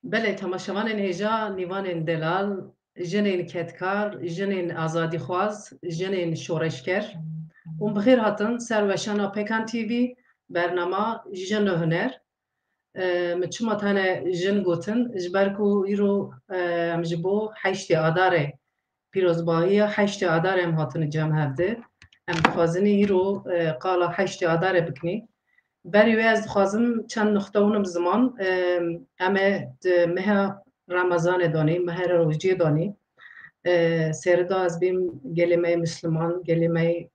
بله تماشاوان هجا نیوان دلال جنین کتکار جنین آزادی خواز جنین شورشگر اون بخیر هاتن سر وشانا پیکان تیوی برنامه جن هنر مچما تانه جن گوتن جبرکو ایرو امجبو حشت آداره پیروزباهی حشت آداره هم هاتن جمع هفته ام دخوازنی ایرو قالا حشت آداره بکنی بری وی از خوازم چند نقطه اونم زمان امه مه رمضان دانی مه روزی دانی سردا از بیم گلیمه مسلمان گلیمه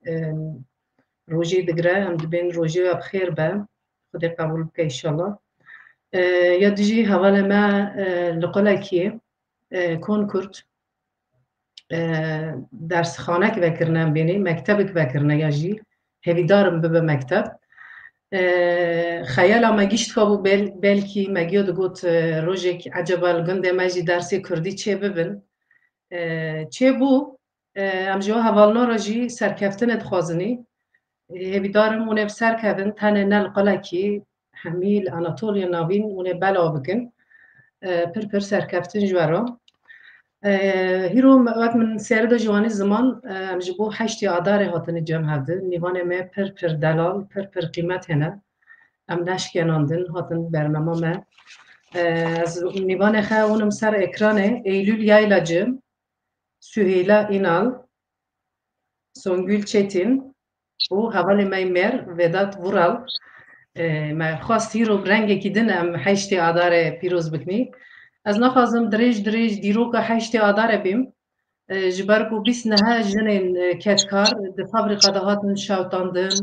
روزی دگره هم دبین روزی و بخیر به خودی قبول بکه انشالله یا دیجی حواله ما لقله کیه کون کرد درس خانه که بکرنم بینی مکتب که بکرنه یا جی هیوی دارم ببه مکتب خیال ما گیشت خوابو بلکی مگیو دو گوت روژک عجبال گنده مجی درسی کردی چه ببین چه بو ام جو حوالنا راجی سرکفتن ادخوازنی هیوی دارم اونه بسرکفتن تنه نل قلکی حمیل اناتولیا ناوین اونه بلا بکن پر سرکفتن جوارا هیرو وقت من سیرده جوانی زمان جبو حشتی آداره هاتن جمع هفته نیوانه ما پر دلال پر قیمت هنه ام نشکناندن هاتن برنامه ما از نیوانه خواه اونم سر اکرانه ایلول یایلacı Süheyla İnal Songül Çetin bu havale meymer Vedat Vural ما خواست هیرو رنگی که دنم حشتی آداره پیروز بکنی از نخوازم دریج دیرو که حشتی آداره بیم جبرکو بیس نه جنین کتکار ده فابریقه ده هاتن شاوتاندن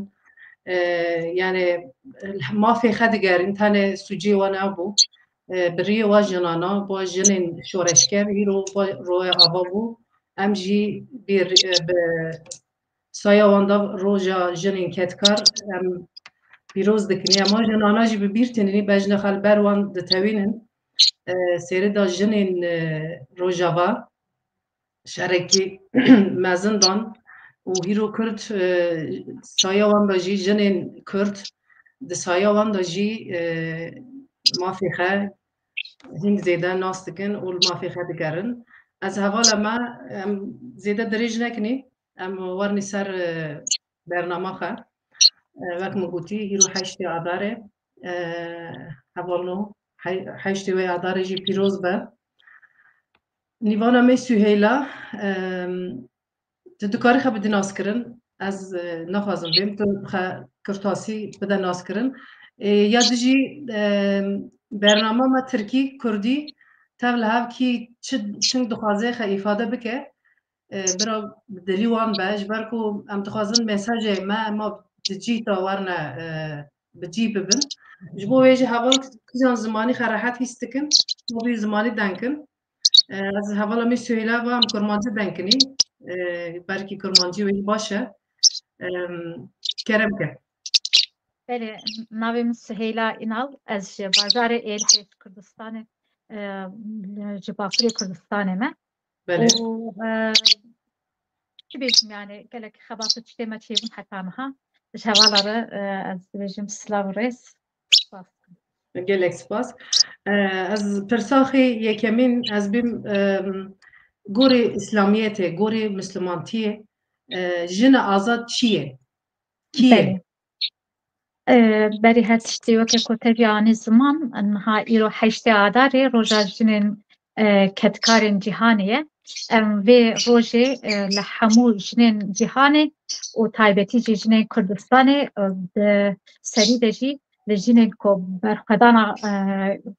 yani mafya xedigerin tane suci wan abu biri wa jinana bo jinin şoreşker hiro roya ava bu em jî bir saya wan da roja jinin ketkar em پیروز دکنی اما جنانا جی ببیر تنینی بجن خلبر وان دتوینن سری دا جنین روجاوا شرکی مزندان و هیرو کرد سایه وان دا جی جنین کرد ده سایه وان دا جی مافیخه هنگ زیده ناس دکن و مافیخه دکرن از حوال ما زیده دریج نکنی ام ورنی سر برنامه خواه وقت مگوتی هیرو حشتی آداره حوالنو حشتی و آداره جی پیروز به نیوانا می سوهیلا دکاری خواه بده ناس کرن از نخوازم بیم تو کرتاسی بده ناس کرن یا دیجی برنامه ما ترکی کردی تبل هاو کی چنگ دخوازه خواه ایفاده بکه برا دلیوان باش برکو ام تخوازن مساج ما تجي تورنا بتجي ببن جبو ويجي حوال كزان زماني خراحات هيستكن موبي زماني دانكن از حوالا مي سويلا و ام كرمانجي دانكني بركي كرمانجي وي باشا كرمكه بله ناویم سهیلا اینال از بازار ایل حیث کردستان جبافری کردستان ما بله چی بیشم yani gelek خباطة چتیمه چیبون حتی مها شواları az bejim slavres gelek spas az persaxi yekemin az bim gori İslamiyete gori Müslümantiye jina azad çiye kiye بری هستشتی وقت کتبیانی زمان انها ایرو حشت آداره روزاجنین کتکارن جهانیه و روزه لحمو جنین جهانی و تایبتی جنین کردستانی سری دجی لجنین کو برخدانا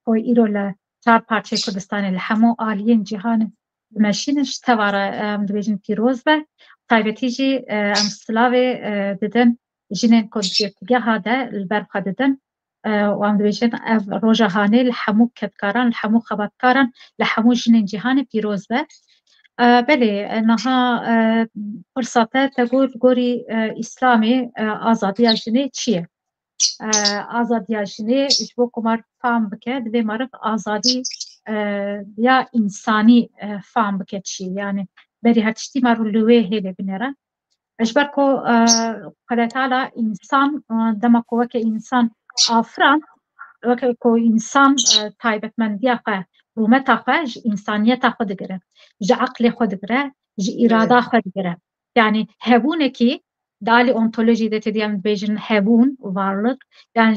کو ایرو لچار پارچه کردستانی لحمو آلین جهانی ماشینش تواره دویجن پیروز به تایبتی جی امسلاوی ددن جنين كود هذا البرخة ددن وام دبيجن روجهاني لحمو كبكاران لحمو خباتكاران لحمو جنين جهاني بيروز به بله انها فرصته تقول قوري اسلامي آزادی جنی چیه آزادی جنی جبو کمار فهم بکه دوی معرف آزادی یا انسانی فهم بکه چی يعني بری هرچتی مارو لوه هیله بنره اجبر کو خدا تعالی انسان دما کو وک انسان آفران وک کو انسان تایبتمندی خو رومت خو انسانیت خود گره ج عقل خود گره ج اراده خود گره yani hebune ki dali ontolojide tediyem bejin hebun varlık yani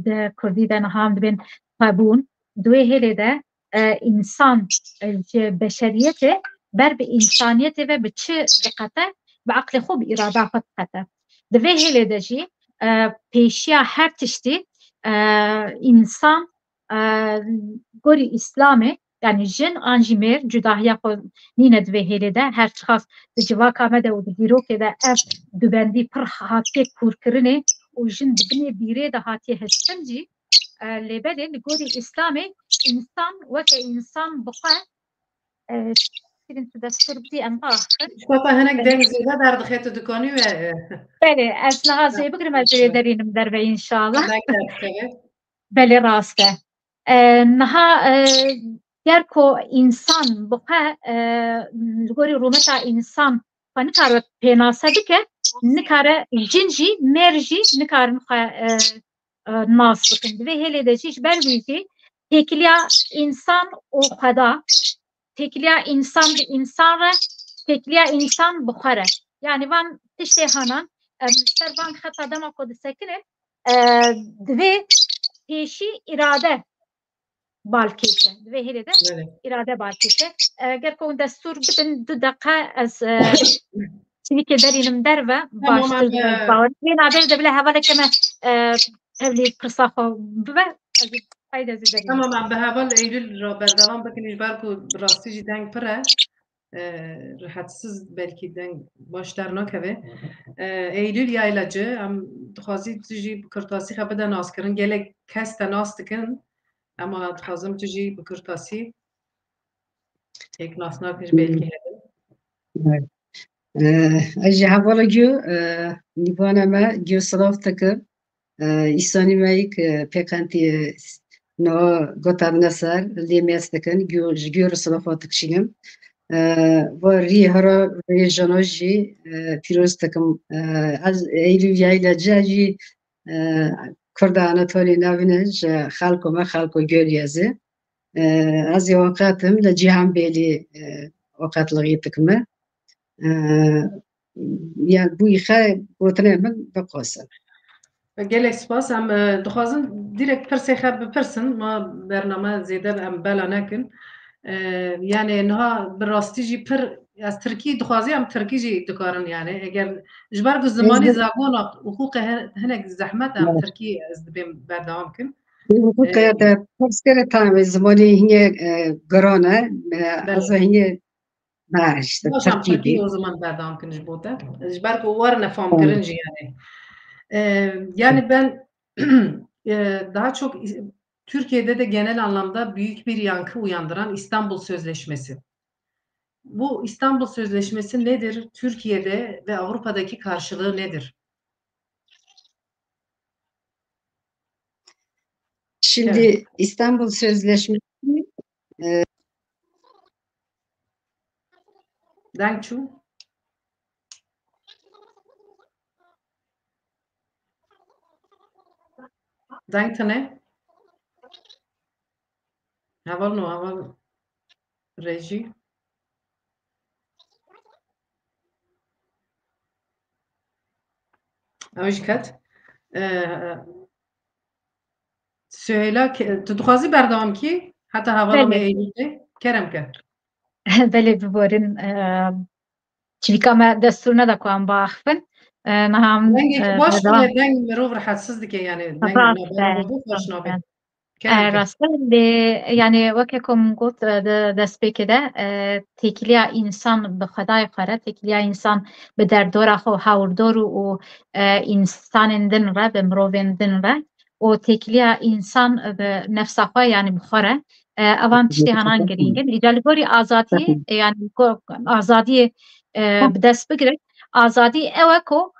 de kurdi de naham ben hebun due hele de insan beşeriyeti ber bir insaniyeti ve biçi dikkate بعقل خوب إرادة خطته دوی هلی دجی پیشیا هر تشتی insan گوری اسلامه yani jin anjimer cüdahya nine dve hele de her çıkas cıva kamede o dirok de ev dübendi pır hatiye kurkırını o jin dibine bire de hatiye hessenci lebede gori İslami insan ve ke insan buqa Şirin destur bdi em Şpapa henek deng zêde berdixê tu dikanî ve Belê ez niha zê bigirim ez ê derînim derve înşallah. Belê rast e. Niha ger ku însan bixe li gorî rûmeta însan xwe nikare pênase bike nikare jin jî mêr jî nikarin xwe nas bikin. Divê hêlê de jî ji ber wî jî têkiliya însan û xweda têkiliya însan bi însan re têkiliya însan bi xwe re. Yani van tiştê hanan servan xeta dema ku disekinin divê pêşî irade balkêşe divê hêlê de irade balkêşe ger ku destûr bidin du deqe ez çivîkê derînim derve baştir wê navê de bile hevaleke me hevlê pirsa xwe bibe Tamam em bi heval Eylül berdewam bikin ji ber ku rastî jî deng pir e rahatsiz belkî deng baş dernakeve Eylül yaylacı em dixwazî tu jî bi kirtasî xwe bide naskirin gelek kes te nas dikin ama dixwazim tu jî bi kirtasî tek nas nakin ji belkî hebin Ez ji hevala gû nîvana me gû silav dikim îsanî me yek pêqentiye no gota bine ser lê mêz dikin ji gûr silafa dikişînim ve rî hera rêjana jî pîroz dikim ez Eylül yaylacı jî Kurda Anatolî navîne ji xelko me xelko Gölgezê ez ê waqetim li Cîhanbêlê waqetlığî dikime yani bu xe gotinê min biqosin gelek spas em dixwazin direkt pirsê xwe bipirsin ma bername zêde em bela nekin yani niha bi rastî jî pir ez Tirkî dixwazî em Tirkî jî dikarin yani eger ji ber ku zimanî zabona hûqê hinek zehmet em Tirkî ez dibêm berdewam bikim hûqê te pirsgirê tamê zimanî hîne giran e ez hîne Tirkî o zaman berdewam bikin ji bo te ji ber ku warine famkirin jî yani yani ben daha çok Türkiye'de de genel anlamda büyük bir yankı uyandıran İstanbul Sözleşmesi. Bu İstanbul Sözleşmesi nedir? Türkiye'de ve Avrupa'daki karşılığı nedir? Şimdi evet. İstanbul Sözleşmesi Dankçu. Danktane. Haval reji. Aşkat. Söyle tu dixwazî berdewam kî heta hevala me Eylül'de kerem ke Belê biborin çivîka me destûr neda ku em biaxivin dengekî baş deng mirov rehetsiz dike yani deng xweş nabe راسته يعني وككم قلت دستپیکی ده تکیلیا انسان به خدای خره تکیلیا انسان به دردور خو هاوردور و انسان دن را به مروین دن را و تکیلیا انسان به نفس خو yani بخوره اوان تشتی هنان گرینگن ایجالگوری آزادی yani آزادی به دست بگیره آزادی اوه کو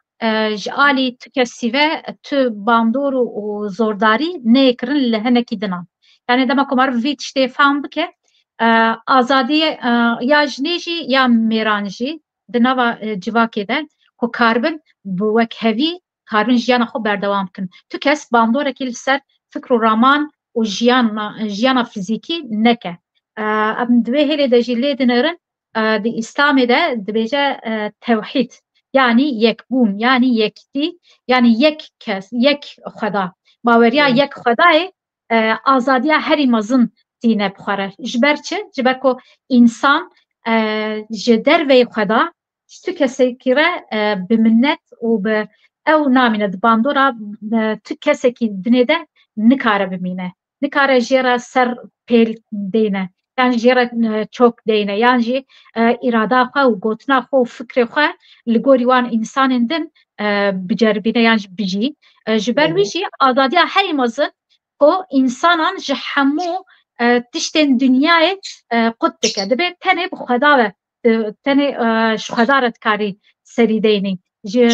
جالی تو کسی و تو باندور و زورداری نیکرن لهنه کی دنان yani دما کمر ویت شته فهم بکه آزادی یا جنیجی یا میرانجی دنوا جواکی ده کو کاربن بوک هوی کاربن جیانا خو بردوام کن تو کس باندور کل سر فکر و رامان و جیانا فیزیکی نکه ام دوی هلی ده جیلی دنرن ده اسلامی ده دبیجه توحید yani yekbûn, yani yekti, yani yek kes, yek xweda. Baweriya yek xwedayê azadiya herî mezin tîne bixware. Ji ber çi? Ji ber ku însan ji derveyê xweda tu kesekî re bi minnet û bi ew namîne di bandora tu kesekî dinê de nikare bimîne. Nikare jê re ser pêl deyne. Yani jê re çok deyne. Yani jî irada xwe û gotina xwe û fikrê xwe li gorî wan însanên din biceribîne yan bijî ji ber wî jî azadiya herî mezin ku însanan ji hemû tiştên dunyayê qut dike dibe tenê bi xweda ve tenê ji xweda re dikarî serî deynî ji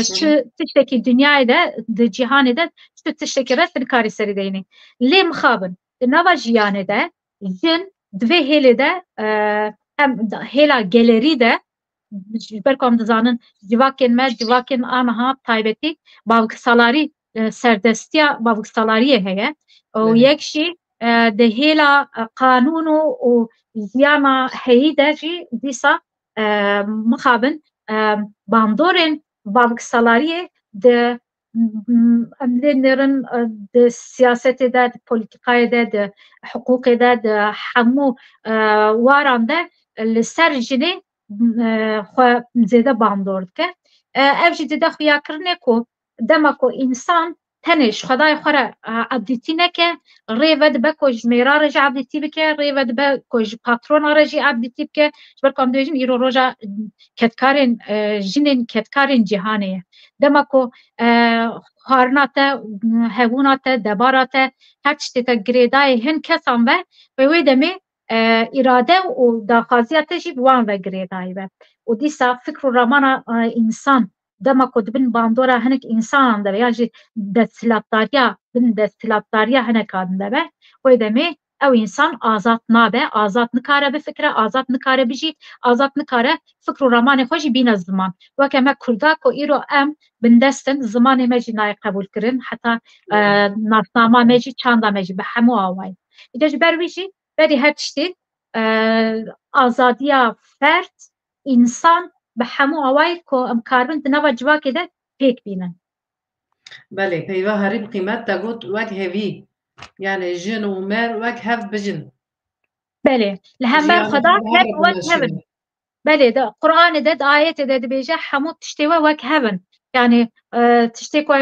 tiştekî dunyayê de di cîhanê de tu tiştekî re dikarî serî deynî lê mixabin di nava jiyanê de jin divê hêlê de em hêla gelerî de berkom dizanin civakên me civakên aniha taybetî bavksalarî serdestiya bavksalariyê heye û yek jî di hêla qanûn û jiyana heyî de jî dîsa mixabin bandorên bavksalariyê di em lênerin di siyasetê de di polîtîkayê de di hiqûqê de di hemû waran de li ser jinê xwe zêde bandor dike ev jî dide xuyakirinê ku dema ku însan tenê ji xwedayê xwe re ebdîtî neke rê ve dibe ku ji mêra re jî ebdîtî bike rê ve dibe ku ji patrona re jî ebdîtî bike ji ber ku em dibêjin îro roja ketkarên jinên ketkarên cîhanê ye dema ku xwarina te hevûna te debara te her tiştê te girêdayê hin kesan ve ve wê demê irade û daxwaziya te jî bi wan ve girêdayî be û dîsa fikr û ramana însan dema ku dibin bandora hinek însanan de be yan jî desthilatdariya bin desthilatdariya hinek adin de be wê demê ew însan azad nabe azad nikare bifikre azad nikare bijî azad nikare fikr û ramanê xwe jî bîne ziman weke me Kurda ku îro em bin destin zimanê me jî nayê qebûl kirin heta nasnama me jî çanda me jî bi hemû awayî îde ji ber wî jî berî her tiştê azadiya fert însan bi hemû awayî ku em karibin di nava civakê de pêk bînin. Belê peyva herî bi qîmet te got wek hevî yani jin û mer wek hev bijin. Belê li hember xweda her wek hevin. Belê de Qur'anê de di ayetê de dibêje hemû tiştê we wek hevin. Yani tiştê ku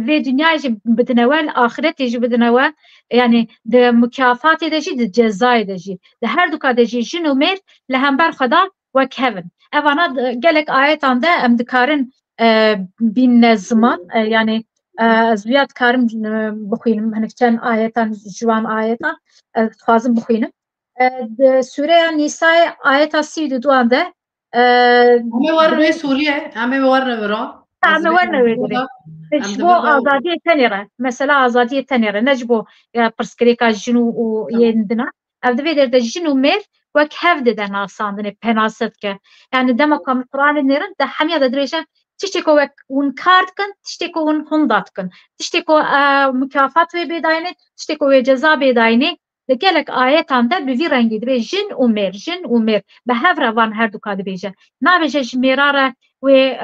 vê dünyayê jî bidine we li axîretê jî bidine we yani di mukafatê de jî di cezayê de jî di her duka de jî jin û mêr li hember xweda wek hevin. Evana gelek ayetan de em dikarin bîne ziman yani ez vêya dikarim bixwînim hinek çend ayetan ji wan ayetan ez dixwazim bixwînim di Sûreya Nîsayê ayeta 32 de Em ê werin wê Sûriye em ê werin vira em ê werin wê dirê ji bo azadiyê tenê re mesela azadiyê tenê re ne ji bo pirsgirêka jin û yên dina ev divê derê de jin û mêr wek hev dide nasandinê penasî dike yani dema ku em Qur'anê nêrin de hemiya de dibêje tiştê ku wek hûn kar dikin tiştê ku hûn hûnda dikin tiştê ku mukafat wê bêdayînê tiştê ku wê ceza bêdayînê li gelek ayetan de bi vî rengî dibe jin û mêr bi hev re van her duka dibêje nabêje ji mêra re wê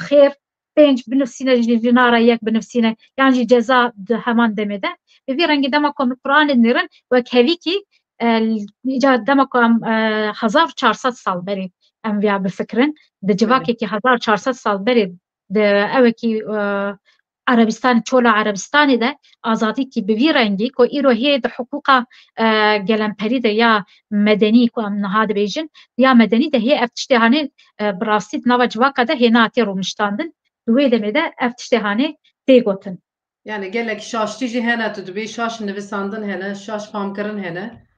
xêr pênc binivîsîne ji jina re yek binivîsîne yan jî ceza di heman demê de bi vî rengî dema ku Qur'anê nêrin wek hevîkî dema ku em 1400 sal berê em vêya bifikirin di civakekî 1400 sal berê di evekî Arabistan çola Arabistan'ı da azadi ki bir rengi ko iro he de hukuka gelenperi de ya medeni ko am nahad bejin ya medeni de he eftiştehane brasit nava civaka da he nati romiştandın duve demede eftiştehane tegotin. Yani gelek şaştıcı hene tu dibê şaş nivîsandin hene, şaş famkirin hene.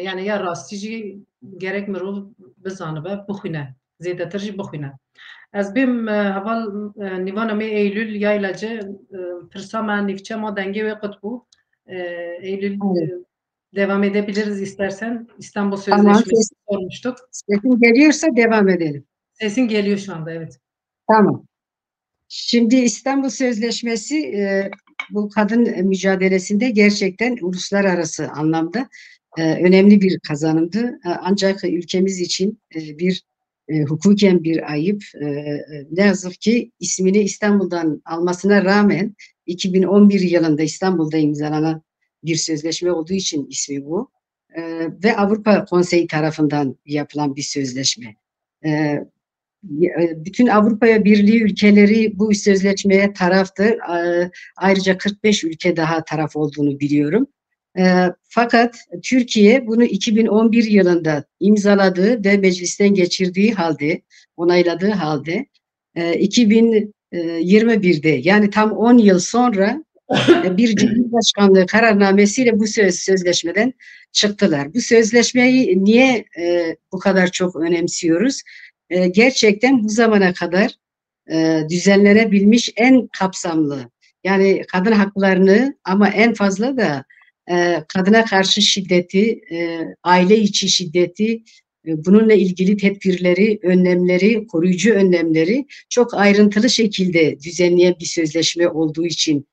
Yani ya rastî gerek mirov bizanibe, bixwîne. Zêdetir jî bixwîne. Ez bêm heval nîvana me Eylül yaylacı pirsa me nîvçe ma dengê wê qutbû. Eylül Evet. devam edebiliriz istersen. İstanbul Tamam, Sözleşmesi sormuştuk. sesin geliyorsa devam edelim. Sesin geliyor şu anda, evet. Tamam. Şimdi İstanbul Sözleşmesi bu kadın mücadelesinde gerçekten uluslararası anlamda önemli bir kazanımdı. Ancak ülkemiz için bir hukuken bir ayıp. Ne yazık ki ismini İstanbul'dan almasına rağmen 2011 yılında İstanbul'da imzalanan bir sözleşme olduğu için ismi bu. Ve Avrupa Konseyi tarafından yapılan bir sözleşme. Bütün Avrupa Birliği ülkeleri bu sözleşmeye taraftır. Ayrıca 45 ülke daha taraf olduğunu biliyorum. Fakat Türkiye bunu 2011 yılında imzaladığı ve meclisten geçirdiği halde, onayladığı halde 2021'de yani tam 10 yıl sonra bir Cumhurbaşkanlığı kararnamesiyle bu sözleşmeden çıktılar. Bu sözleşmeyi niye bu kadar çok önemsiyoruz? Gerçekten bu zamana kadar düzenlenebilmiş en kapsamlı, yani kadın haklarını ama en fazla da kadına karşı şiddeti, aile içi şiddeti, bununla ilgili tedbirleri, önlemleri, koruyucu önlemleri çok ayrıntılı şekilde düzenleyen bir sözleşme olduğu için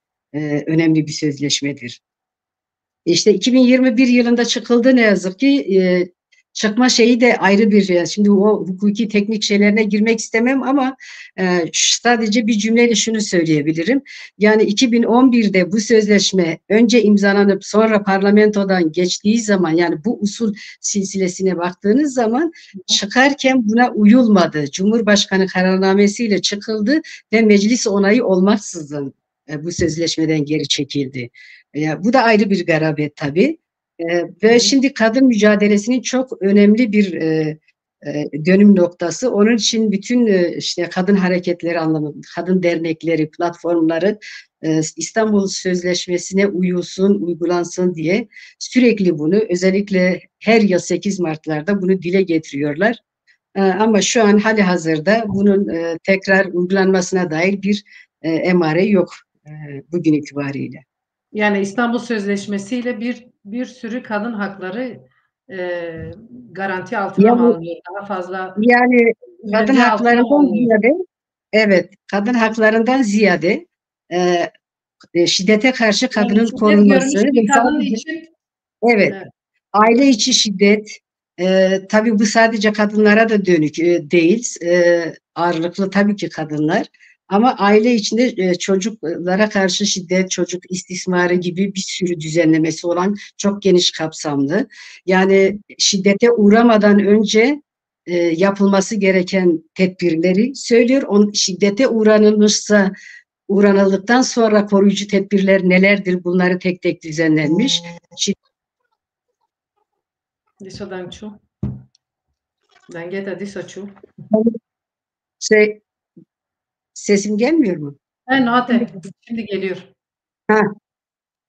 önemli bir sözleşmedir. İşte 2021 yılında çıkıldı ne yazık ki. Çıkma şeyi de ayrı bir, şimdi o hukuki teknik şeylerine girmek istemem ama sadece bir cümleyle şunu söyleyebilirim. Yani 2011'de bu sözleşme önce imzalanıp sonra parlamentodan geçtiği zaman, yani bu usul silsilesine baktığınız zaman çıkarken buna uyulmadı. Cumhurbaşkanı kararnamesiyle çıkıldı ve meclis onayı olmaksızın bu sözleşmeden geri çekildi. Bu da ayrı bir garabet tabii. Ve şimdi kadın mücadelesinin çok önemli bir dönüm noktası. Onun için bütün işte kadın hareketleri anlamında, kadın dernekleri, platformları İstanbul Sözleşmesi'ne uyulsun, uygulansın diye sürekli bunu, özellikle her yıl 8 Mart'larda bunu dile getiriyorlar. Ama şu an hali hazırda bunun tekrar uygulanmasına dair bir emare yok bugün itibariyle. Yani İstanbul Sözleşmesi ile bir sürü kadın hakları garanti altına mı alınıyor? Daha fazla yani kadın güvence altına mı haklarından alınıyor? ziyade, evet, kadın haklarından ziyade şiddete karşı kadının Yani şiddet korunması görmüş bir ve kadın sadece, için evet, evet. aile içi şiddet, tabii bu sadece kadınlara da dönük değil, ağırlıklı tabii ki kadınlar, ama aile içinde çocuklara karşı şiddet, çocuk istismarı gibi bir sürü düzenlemesi olan çok geniş kapsamlı. Yani şiddete uğramadan önce yapılması gereken tedbirleri söylüyor. Şiddete uğranıldıktan sonra koruyucu tedbirler nelerdir? Bunları tek tek düzenlenmiş. Diso Dançu. Dangeta diso Çu. Sesim gelmiyor mu? Şimdi geliyor.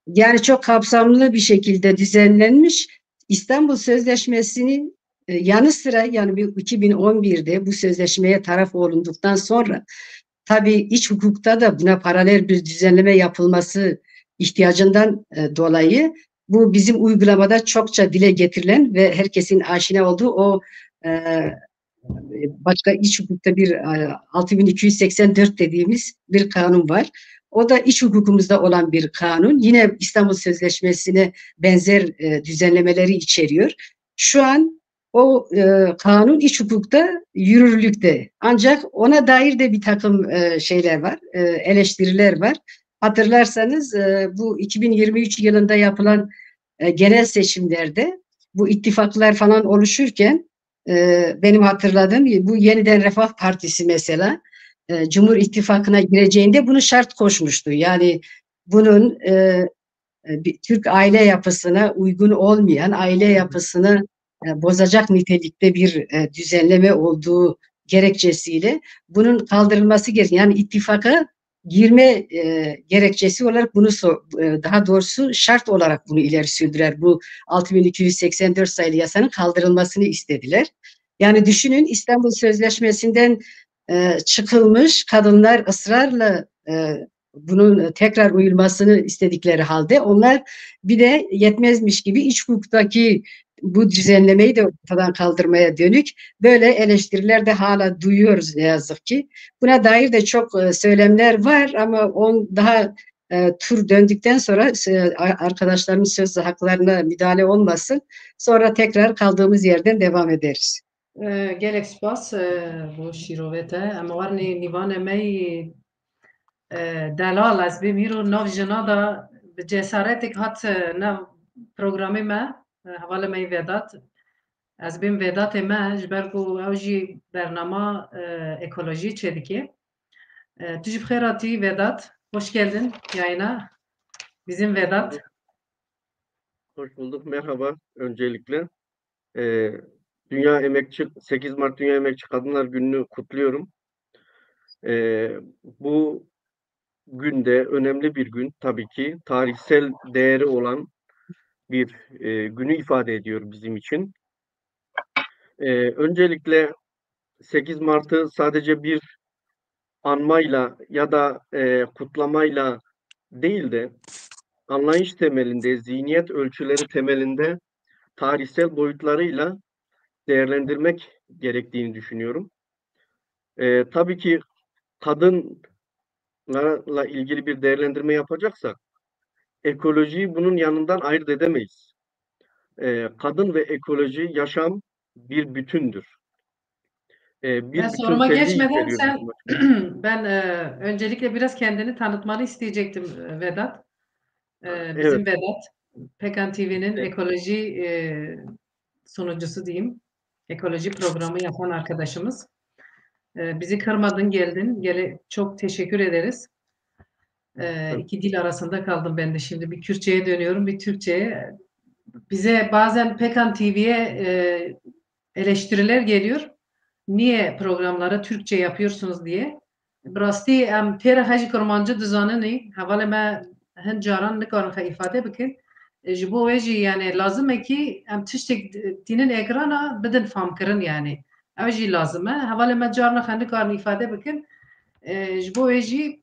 Yani çok kapsamlı bir şekilde düzenlenmiş. İstanbul Sözleşmesi'nin yanı sıra, yani 2011'de bu sözleşmeye taraf olunduktan sonra tabii iç hukukta da buna paralel bir düzenleme yapılması ihtiyacından dolayı bu bizim uygulamada çokça dile getirilen ve herkesin aşina olduğu o başka iç hukukta bir 6284 dediğimiz bir kanun var. O da iç hukukumuzda olan bir kanun. Yine İstanbul Sözleşmesi'ne benzer düzenlemeleri içeriyor. Şu an o kanun iç hukukta yürürlükte. Ancak ona dair de bir takım şeyler var, eleştiriler var. Hatırlarsanız bu 2023 yılında yapılan genel seçimlerde bu ittifaklar falan oluşurken benim hatırladığım bu Yeniden Refah Partisi mesela Cumhur İttifakı'na gireceğinde bunu şart koşmuştu. Yani bunun bir Türk aile yapısına uygun olmayan, aile yapısını bozacak nitelikte bir düzenleme olduğu gerekçesiyle bunun kaldırılması gerekiyor. Yani ittifaka girme gerekçesi olarak bunu daha doğrusu şart olarak bunu ileri sürdüler. Bu 6284 sayılı yasanın kaldırılmasını istediler. Yani düşünün, İstanbul Sözleşmesi'nden çıkılmış, kadınlar ısrarla bunun tekrar uyulmasını istedikleri halde onlar bir de yetmezmiş gibi iç hukuktaki bu düzenlemeyi de ortadan kaldırmaya dönük böyle eleştiriler de hala duyuyoruz ne yazık ki. Buna dair de çok söylemler var ama daha tur döndükten sonra arkadaşlarımın söz haklarına müdahale olmasın. Sonra tekrar kaldığımız yerden devam ederiz. gelek spas bu şirovete ama var nivane mey delal az bimiro nav jina da cesaretik hat nav programı me havalı mey vedat az bim vedat me jber ku avji bernama ekoloji çediki. Tücüp Herati Vedat, hoş geldin yayına. Bizim Vedat. Hoş bulduk. Merhaba öncelikle. Dünya Emekçi 8 Mart Dünya Emekçi Kadınlar Günü'nü kutluyorum. Bu günde önemli bir gün tabii ki. Tarihsel değeri olan bir günü ifade ediyor bizim için. Öncelikle 8 Mart'ı sadece bir anmayla ya da kutlamayla değil de anlayış temelinde, zihniyet ölçüleri temelinde tarihsel boyutlarıyla değerlendirmek gerektiğini düşünüyorum. Tabii ki kadınlarla ilgili bir değerlendirme yapacaksak ekolojiyi bunun yanından ayırt edemeyiz. Kadın ve ekoloji, yaşam bir bütündür. Ben Bir soruma bütünselliği geçmeden içeriyor. ben öncelikle biraz kendini tanıtmanı isteyecektim Vedat. Evet. Bizim Vedat, Pekan TV'nin Evet. ekoloji sunucusu diyeyim. Ekoloji programı yapan arkadaşımız. Bizi kırmadın, geldin. Çok teşekkür ederiz. İki dil arasında kaldım ben de şimdi. Bir Kürtçe'ye dönüyorum, bir Türkçe'ye. Bize bazen Pekan TV'ye eleştiriler geliyor. Niye programları Türkçe yapıyorsunuz diye. Brastî em têra hejî kurmancı dizanînê hevalê me hin caran nikarin xwe îfade bikin. Ji bo wê jî yani lazim e ki em tiştek tînin ekrana bidin famkirin yani. Ew jî lazim e. Hevalê me carna xwe nikarin îfade bikin. Ji bo wê jî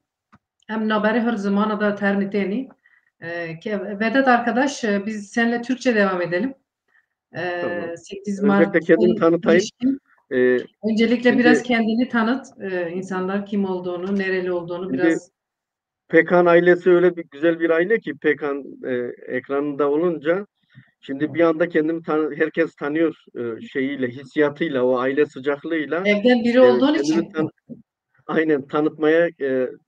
em naberê her zamana da ternîtênî. Vedat arkadaş, biz seninle Türkçe devam edelim. Tamam. 8 Öncelikle kendimi Mart'ın tanıtayım. ilişkin. Ee, Öncelikle Şimdi- biraz kendini tanıt. İnsanlar kim olduğunu, nereli olduğunu Şimdi- biraz. Pekan ailesi öyle bir güzel bir aile ki Pekan ekranında olunca şimdi bir anda kendimi herkes tanıyor şeyiyle, hissiyatıyla, o aile sıcaklığıyla. Evden biri olduğun Kendimi için. aynen tanıtmaya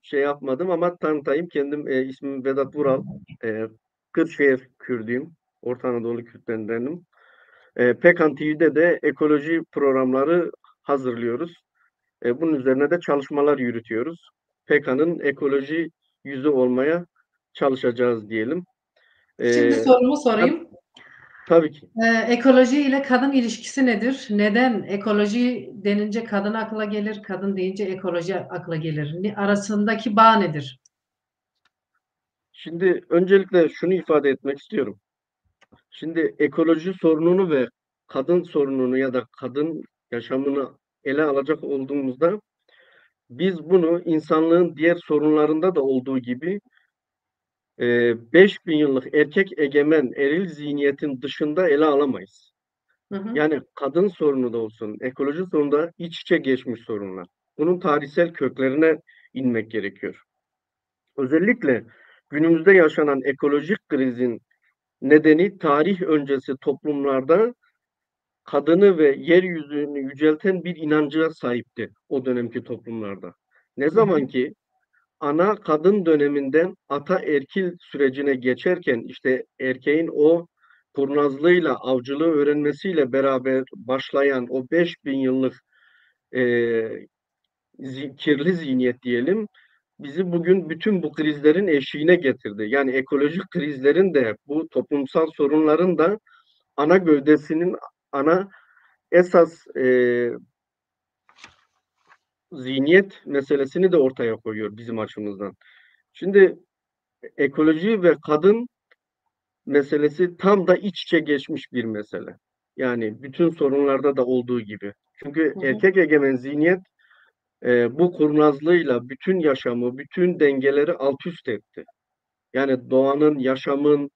şey yapmadım ama tanıtayım. Kendim ismim Vedat Vural. Kırşehir Kürdüyüm. Orta Anadolu Kürtlerindenim. Pekan TV'de de ekoloji programları hazırlıyoruz. Bunun üzerine de çalışmalar yürütüyoruz. Pekan'ın ekoloji yüzü olmaya çalışacağız diyelim. Şimdi sorumu sorayım. Tabii ki. Ekoloji ile kadın ilişkisi nedir? Neden ekoloji denince kadın akla gelir, kadın deyince ekoloji akla gelir? Arasındaki bağ nedir? Şimdi öncelikle şunu ifade etmek istiyorum. Şimdi ekoloji sorununu ve kadın sorununu ya da kadın yaşamını ele alacak olduğumuzda biz bunu insanlığın diğer sorunlarında da olduğu gibi 5000 yıllık erkek egemen eril zihniyetin dışında ele alamayız. Hı hı. Yani kadın sorunu da olsun, ekoloji sorunu da iç içe geçmiş sorunlar. Bunun tarihsel köklerine inmek gerekiyor. Özellikle günümüzde yaşanan ekolojik krizin nedeni tarih öncesi toplumlarda kadını ve yeryüzünü yücelten bir inancına sahipti o dönemki toplumlarda. Ne zaman ki ana kadın döneminden ataerkil sürecine geçerken işte erkeğin o kurnazlığıyla, avcılığı öğrenmesiyle beraber başlayan o 5000 yıllık kirli zihniyet diyelim, bizi bugün bütün bu krizlerin eşiğine getirdi. Yani ekolojik krizlerin de bu toplumsal sorunların da ana gövdesinin ana esas zihniyet meselesini de ortaya koyuyor bizim açımızdan. Şimdi ekoloji ve kadın meselesi tam da iç içe geçmiş bir mesele. Yani bütün sorunlarda da olduğu gibi. Çünkü Hı hı. erkek egemen zihniyet bu kurnazlığıyla bütün yaşamı, bütün dengeleri alt üst etti. Yani doğanın, yaşamın,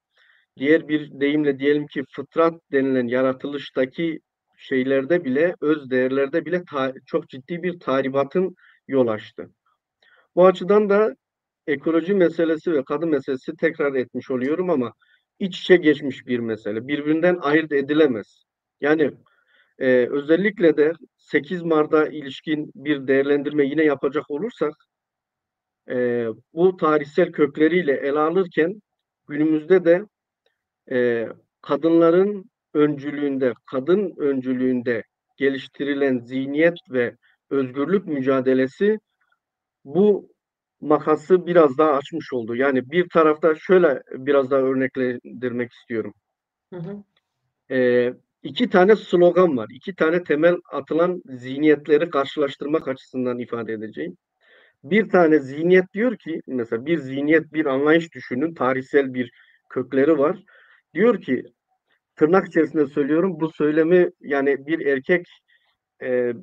diğer bir deyimle diyelim ki fıtrat denilen yaratılıştaki şeylerde bile, öz değerlerde bile çok ciddi bir tahribatın yol açtı. Bu açıdan da ekoloji meselesi ve kadın meselesi tekrar etmiş oluyorum ama iç içe geçmiş bir mesele. Birbirinden ayırt edilemez. Yani özellikle de 8 Mart'a ilişkin bir değerlendirme yine yapacak olursak bu tarihsel kökleriyle ele alırken günümüzde de e, kadınların öncülüğünde, kadın öncülüğünde geliştirilen zihniyet ve özgürlük mücadelesi bu makası biraz daha açmış oldu. Yani bir tarafta şöyle biraz daha örneklendirmek istiyorum. Hı hı. İki tane slogan var. İki tane temel atılan zihniyetleri karşılaştırmak açısından ifade edeceğim. Bir tane zihniyet diyor ki, mesela bir zihniyet, bir anlayış düşünün, tarihsel bir kökleri var. Diyor ki, tırnak içerisinde söylüyorum, bu söylemi yani bir erkek e,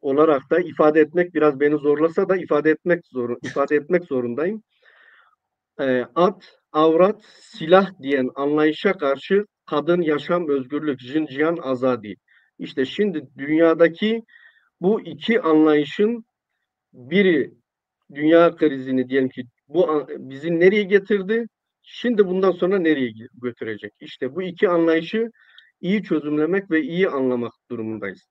olarak da ifade etmek biraz beni zorlasa da ifade etmek zorundayım. At, avrat, silah diyen anlayışa karşı kadın, yaşam, özgürlük, jin, cihan, azadi. İşte şimdi dünyadaki bu iki anlayışın biri dünya krizini diyelim ki bu bizi nereye getirdi? Şimdi bundan sonra nereye götürecek? İşte bu iki anlayışı iyi çözümlemek ve iyi anlamak durumundayız.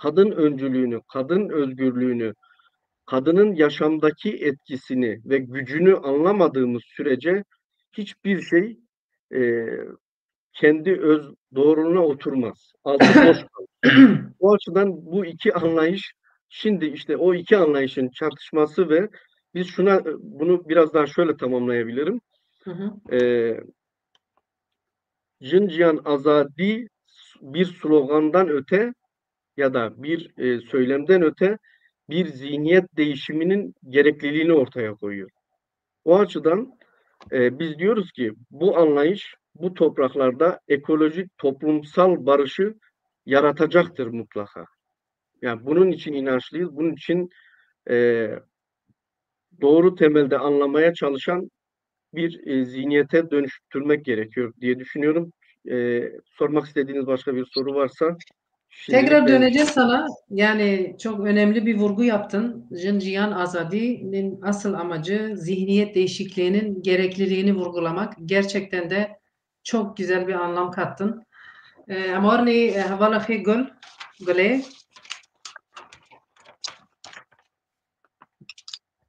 Kadın öncülüğünü, kadın özgürlüğünü, kadının yaşamdaki etkisini ve gücünü anlamadığımız sürece hiçbir şey e, kendi öz doğruluğuna oturmaz. Altı boş kalır. O açıdan bu iki anlayış şimdi işte o iki anlayışın çatışması ve biz bunu biraz daha şöyle tamamlayabilirim. Hı hı. Cihan Azadi bir slogandan öte ya da bir söylemden öte bir zihniyet değişiminin gerekliliğini ortaya koyuyor. O açıdan biz diyoruz ki bu anlayış bu topraklarda ekolojik toplumsal barışı yaratacaktır mutlaka. Yani bunun için inançlıyız. Bunun için e, doğru temelde anlamaya çalışan bir zihniyete dönüştürmek gerekiyor diye düşünüyorum. Sormak istediğiniz başka bir soru varsa şimdilik Tekrar ben döneceğiz sana. Yani çok önemli bir vurgu yaptın. Jinjiyan Azadi'nin asıl amacı zihniyet değişikliğinin gerekliliğini vurgulamak. Gerçekten de çok güzel bir anlam kattın. Amarni havala fi gule.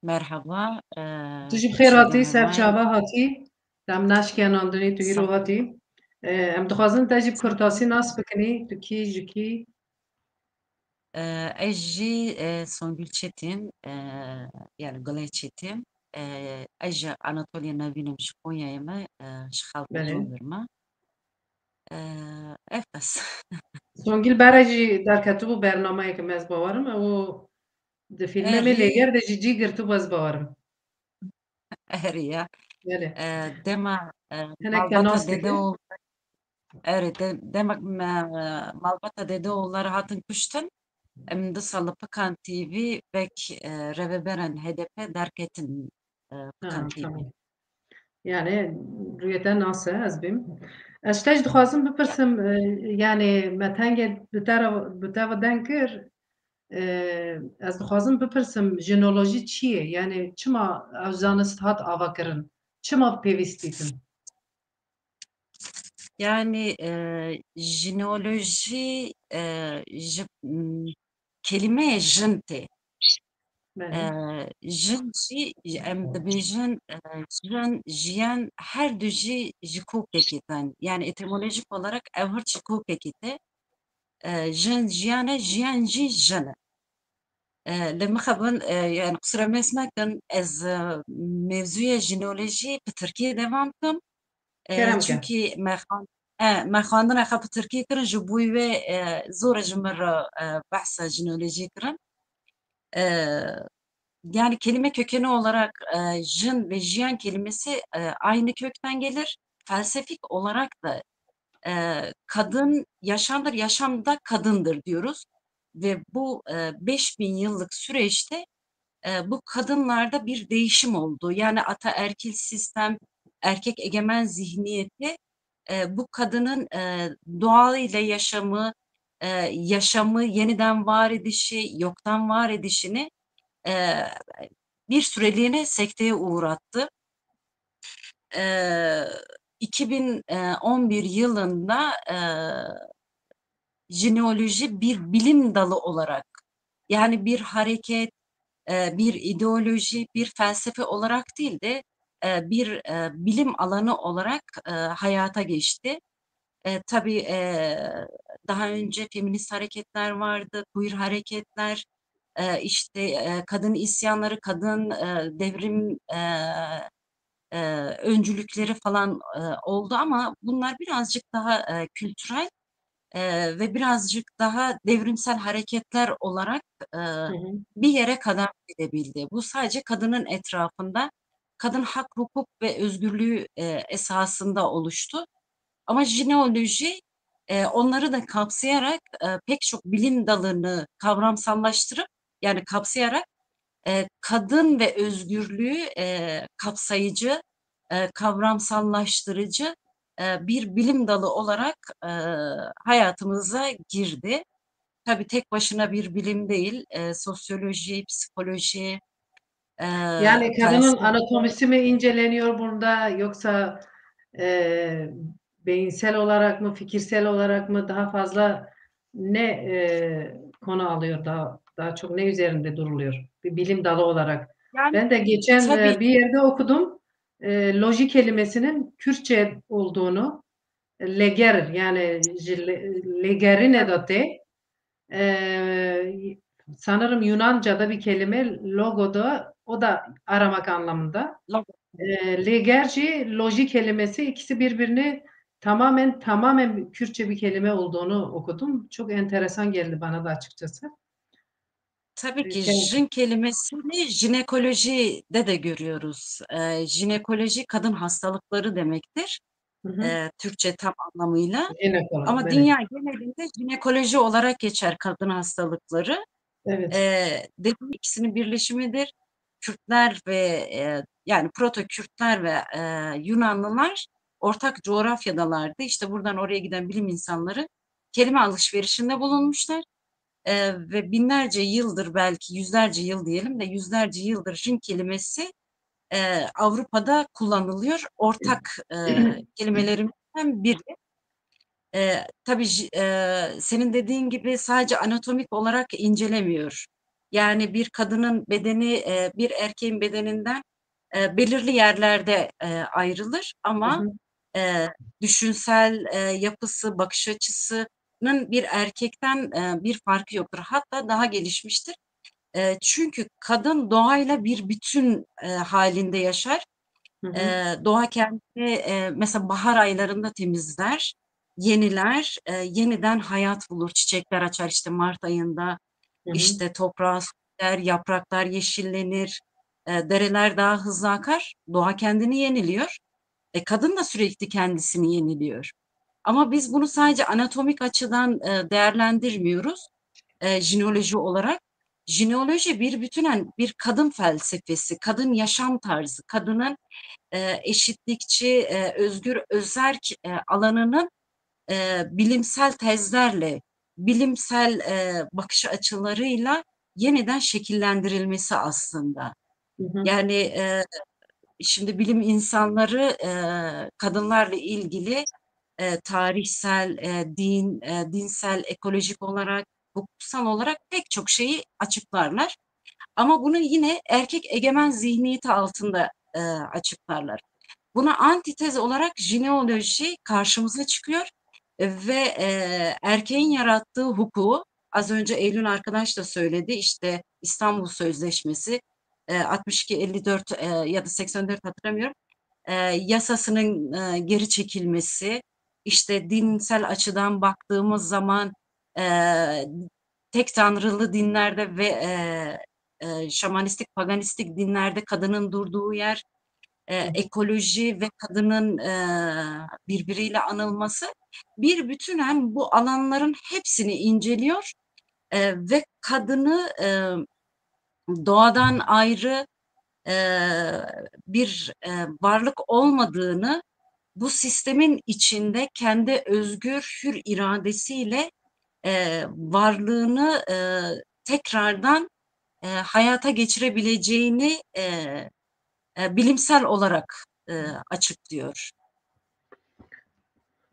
Merhaba, Tu ji xêr hatî, çiğdeme ser vay. çava hatî. Dem naşkenandinî tu îro hatî. Em dixwazin te jî bi kurtasî nas bikinî. Tu kî ji kî? Eji Songül Çetin, yani Gülay Çetin. Eji Anatolia Navinim ji Konya'ya mı, ji xalka Belê. Zondirma. Efes. Songil bere jî derketibû bernameyeke me ez bawerim. Ew di fîlmê me Eri, lêger de jî cî girtibû ez bawerim. Eriya. Belê. Dema Hinek te Malbata nas dike. Dedeoğlu, evet, demek Malbata Dedeoğulları hatın kuştun. Em disalı Pekan TV vek reveberen HDP derketin Pekan Ha, TV. tamam. Yani rüyeten nas e ez bîm. Ez ji te jî dixwazim bipirsim yani me tengê bi te ve deng kir ez dixwazim bipirsim jinolojî çi ye? Yani çima ew zanist hat avakirin? Çima pêwîst dîtin? Yani jineoloji kelime jin tê. Belê. Jin jî em dibêjin jin jiyan her du jî ji kopekê ten. Yani etimolojik olarak ev hirçî kopekê te. Jin jiyan e, jiyan jî jin e. لما خبن يعني قصر ما اسمكن از mevzuya jinoloji bi Tirkiye devam kim. Keremke. Çünkü me xwandina xwe bi Tirkiye kirin ji bo wê zor e ji min re behsa jinolojî kirin. E, Yani kelime kökeni olarak jin ve jiyan kelimesi aynı kökten gelir. Felsefik olarak da kadın yaşamdır, yaşam da kadındır diyoruz. Ve bu 5000 yıllık süreçte bu kadınlarda bir değişim oldu. Yani ataerkil sistem, erkek egemen zihniyeti bu kadının doğayla yaşamı yeniden var edişi, yoktan var edişini e, bir süreliğine sekteye uğrattı. 2011 yılında jineoloji bir bilim dalı olarak, yani bir hareket, bir ideoloji, bir felsefe olarak değil de bir bilim alanı olarak hayata geçti. Tabii daha önce feminist hareketler vardı, queer hareketler, işte kadın isyanları, kadın devrim öncülükleri falan oldu ama bunlar birazcık daha kültürel ve birazcık daha devrimsel hareketler olarak Hı hı. bir yere kadar gidebildi. Bu sadece kadının etrafında, kadın hak, hukuk ve özgürlüğü esasında oluştu. Ama jineoloji onları da kapsayarak pek çok bilim dalını kavramsallaştırıp, yani kapsayarak kadın ve özgürlüğü kapsayıcı, kavramsallaştırıcı bir bilim dalı olarak hayatımıza girdi. Tabii tek başına bir bilim değil, sosyoloji, psikoloji, Yani kadının felsefe. anatomisi mi inceleniyor burada yoksa e, beyinsel olarak mı, fikirsel olarak mı daha fazla ne konu alıyor daha çok ne üzerinde duruluyor bir bilim dalı olarak? Yani Ben de geçen tabii bir yerde okudum loji kelimesinin Kürtçe olduğunu leger yani legerin evet, edatı sanırım Yunanca'da bir kelime logoda o da aramak anlamında. Legerci, loji kelimesi ikisi birbirini tamamen Kürtçe bir kelime olduğunu okudum. Çok enteresan geldi bana da açıkçası. tabii ki Sen, jin kelimesini jinekolojide de görüyoruz. Jinekoloji kadın hastalıkları demektir. hı hı. Türkçe tam anlamıyla. Jinekolog, Ama evet. dünya genelinde jinekoloji olarak geçer kadın hastalıkları. Evet. Dediğim ikisinin birleşimidir. Kürtler ve yani Proto-Kürtler ve Yunanlılar ortak coğrafyadalardı. İşte buradan oraya giden bilim insanları kelime alışverişinde bulunmuşlar. Ve binlerce yıldır, belki yüzlerce yıl diyelim de yüzlerce yıldır jin kelimesi Avrupa'da kullanılıyor. Ortak kelimelerimizden biri. Tabii senin dediğin gibi sadece anatomik olarak incelemiyor. Yani bir kadının bedeni bir erkeğin bedeninden belirli yerlerde ayrılır Hı ama hı, e, düşünsel yapısı, bakış açısının bir erkekten bir farkı yoktur. Hatta daha gelişmiştir. Çünkü kadın doğayla bir bütün halinde yaşar. hı hı, Doğa kendini mesela bahar aylarında temizler, yeniler, yeniden hayat bulur. Çiçekler açar işte Mart ayında, hı hı, işte toprağı su eder, yapraklar yeşillenir, dereler daha hızlı akar. Doğa kendini yeniliyor. Kadın da sürekli kendisini yeniliyor. Ama biz bunu sadece anatomik açıdan değerlendirmiyoruz jineoloji olarak. Jineoloji bir bütünen bir kadın felsefesi, kadın yaşam tarzı, kadının eşitlikçi, özgür, özerk alanının bilimsel tezlerle, bilimsel bakış açılarıyla yeniden şekillendirilmesi aslında. hı hı, Yani şimdi bilim insanları kadınlarla ilgili tarihsel, dinsel, ekolojik olarak, hukuksal olarak pek çok şeyi açıklarlar. Ama bunu yine erkek egemen zihniyeti altında açıklarlar. Buna antitez olarak jineoloji karşımıza çıkıyor ve erkeğin yarattığı hukuku, az önce Eylül arkadaş da söyledi, işte İstanbul Sözleşmesi 62-54 ya da 84 hatırlamıyorum. Yasasının geri çekilmesi, işte dinsel açıdan baktığımız zaman tek tanrılı dinlerde ve şamanistik, paganistik dinlerde kadının durduğu yer, ekoloji ve kadının birbiriyle anılması, bir bütünen bu alanların hepsini inceliyor ve kadını doğadan ayrı bir varlık olmadığını, bu sistemin içinde kendi özgür, hür iradesiyle varlığını tekrardan hayata geçirebileceğini bilimsel olarak açıklıyor.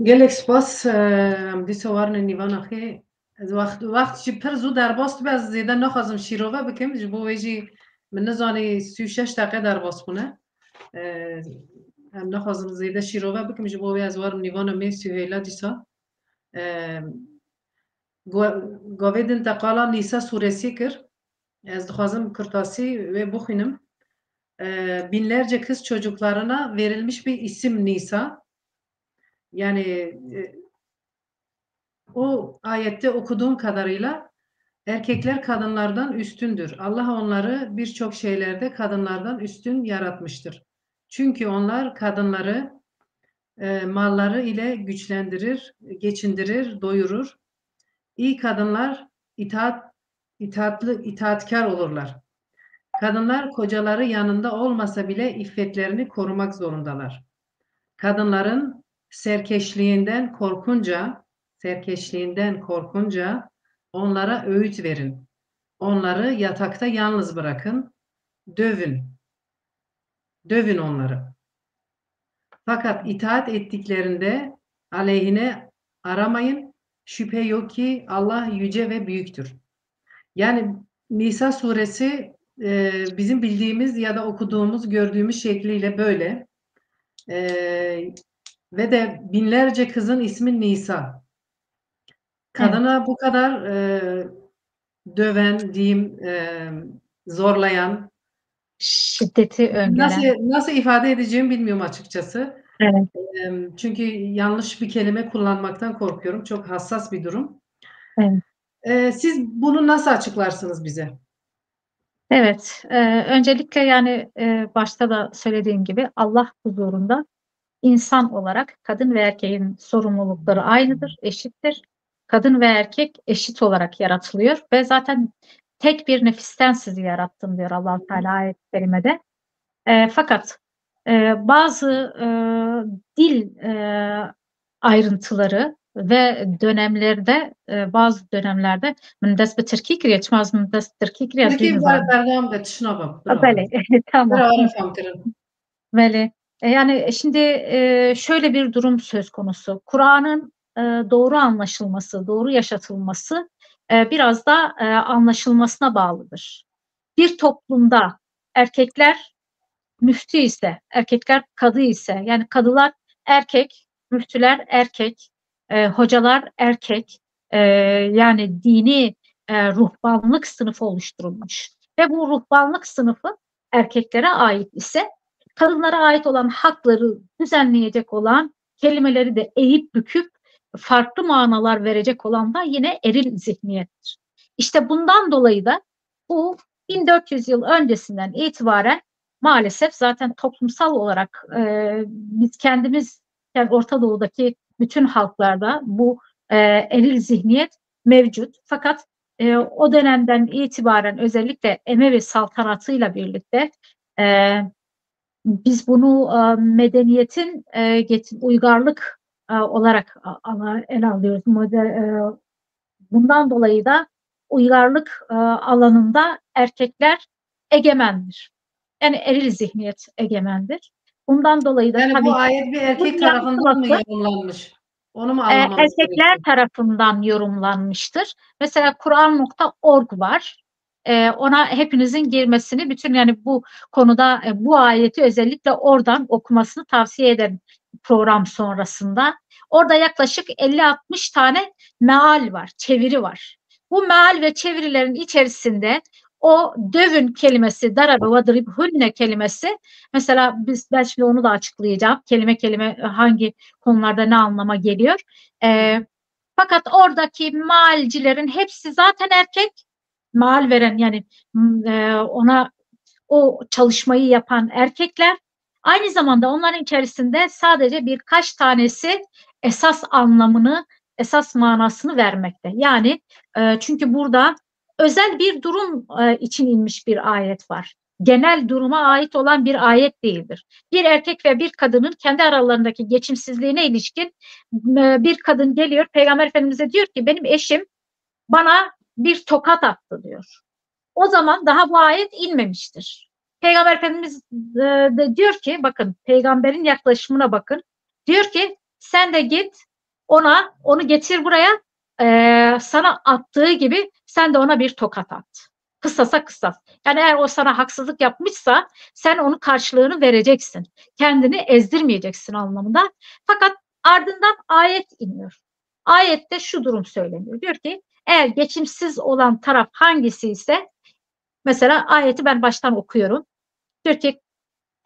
gelek spas em dîsa warin nîvana xê ez wext jî pir zû derbas dibe ez zêde naxwazim şîrove bikim ji bo wê jî min nizanî 36 deqe derbas bûne em naxwazim zêde şîrove bikim ji bo wê ez warim nîvana me Süheyla dîsa gavê din teqala Nîsa suresî kir ez dixwazim Kırtasî wê bixwînim. Binlerce kız çocuklarına verilmiş bir isim Nisa. Yani o ayette okuduğum kadarıyla erkekler kadınlardan üstündür. Allah onları birçok şeylerde kadınlardan üstün yaratmıştır. Çünkü onlar kadınları malları ile güçlendirir, geçindirir, doyurur. İyi kadınlar itaatkar olurlar. Kadınlar kocaları yanında olmasa bile iffetlerini korumak zorundalar. Kadınların serkeşliğinden korkunca onlara öğüt verin. Onları yatakta yalnız bırakın. Dövün onları. Fakat itaat ettiklerinde aleyhine aramayın. Şüphe yok ki Allah yüce ve büyüktür. Yani Nisa suresi bizim bildiğimiz ya da okuduğumuz, gördüğümüz şekliyle böyle. Ve de binlerce kızın ismi Nisa. Kadına bu kadar döven, diyeyim, zorlayan, Şiddeti öngören. nasıl ifade edeceğimi bilmiyorum açıkçası. Evet. Çünkü yanlış bir kelime kullanmaktan korkuyorum. Çok hassas bir durum. Evet. Siz bunu nasıl açıklarsınız bize? Evet, öncelikle yani başta da söylediğim gibi Allah huzurunda insan olarak kadın ve erkeğin sorumlulukları aynıdır, eşittir. Kadın ve erkek eşit olarak yaratılıyor ve zaten tek bir nefisten sizi yarattım diyor Allah-u Teala ayet-i kerimede. Fakat bazı dil ayrıntıları ve dönemlerde bazı dönemlerde من دست به ترکی کریه چون از من دست ترکی کریه از Türkiye دین زن bergam da tışnabam. Böyle tamam. Bravo famkırın. Böyle yani şimdi şöyle bir durum söz konusu. Kur'an'ın doğru anlaşılması, doğru yaşatılması biraz da anlaşılmasına bağlıdır. Bir toplumda erkekler müftü ise, erkekler kadı ise, yani kadılar erkek, müftüler erkek, hocalar erkek, yani dini ruhbanlık sınıfı oluşturulmuş. Ve bu ruhbanlık sınıfı erkeklere ait ise, kadınlara ait olan hakları düzenleyecek olan, kelimeleri de eğip büküp farklı manalar verecek olan da yine eril zihniyettir. İşte bundan dolayı da bu 1400 yıl öncesinden itibaren maalesef zaten toplumsal olarak biz kendimiz, yani Orta Doğu'daki bütün halklarda bu eril zihniyet mevcut. Fakat o dönemden itibaren özellikle Emevi saltanatıyla birlikte biz bunu medeniyetin uygarlık olarak ele alıyoruz. Bundan dolayı da uygarlık alanında erkekler egemendir. Yani eril zihniyet egemendir. Bundan dolayı da yani tabii bu ayet bir erkek tarafından mı yorumlanmış? Onu mu anlamamız erkekler gerekiyor? tarafından yorumlanmıştır. Mesela Kur'an.org var. Ona hepinizin girmesini, bütün yani bu konuda bu ayeti özellikle oradan okumasını tavsiye ederim program sonrasında. Orada yaklaşık 50-60 tane meal var, çeviri var. Bu meal ve çevirilerin içerisinde o dövün kelimesi, darabe vadribhunne kelimesi, mesela ben şimdi onu da açıklayacağım. Kelime kelime hangi konularda ne anlama geliyor. Fakat oradaki maalcilerin hepsi zaten erkek. Maal veren, yani ona o çalışmayı yapan erkekler. Aynı zamanda onların içerisinde sadece birkaç tanesi esas anlamını, esas manasını vermekte. Yani çünkü burada özel bir durum için inmiş bir ayet var. Genel duruma ait olan bir ayet değildir. Bir erkek ve bir kadının kendi aralarındaki geçimsizliğine ilişkin bir kadın geliyor, Peygamber Efendimiz'e diyor ki benim eşim bana bir tokat attı diyor. O zaman daha bu ayet inmemiştir. Peygamber Efendimiz de diyor ki, bakın peygamberin yaklaşımına bakın. Diyor ki sen de git onu getir buraya, sana attığı gibi sen de ona bir tokat at. Kısasa kısas. Yani eğer o sana haksızlık yapmışsa sen onun karşılığını vereceksin. Kendini ezdirmeyeceksin anlamında. Fakat ardından ayet iniyor. Ayette şu durum söyleniyor. Diyor ki eğer geçimsiz olan taraf hangisi ise, mesela ayeti ben baştan okuyorum. Diyor ki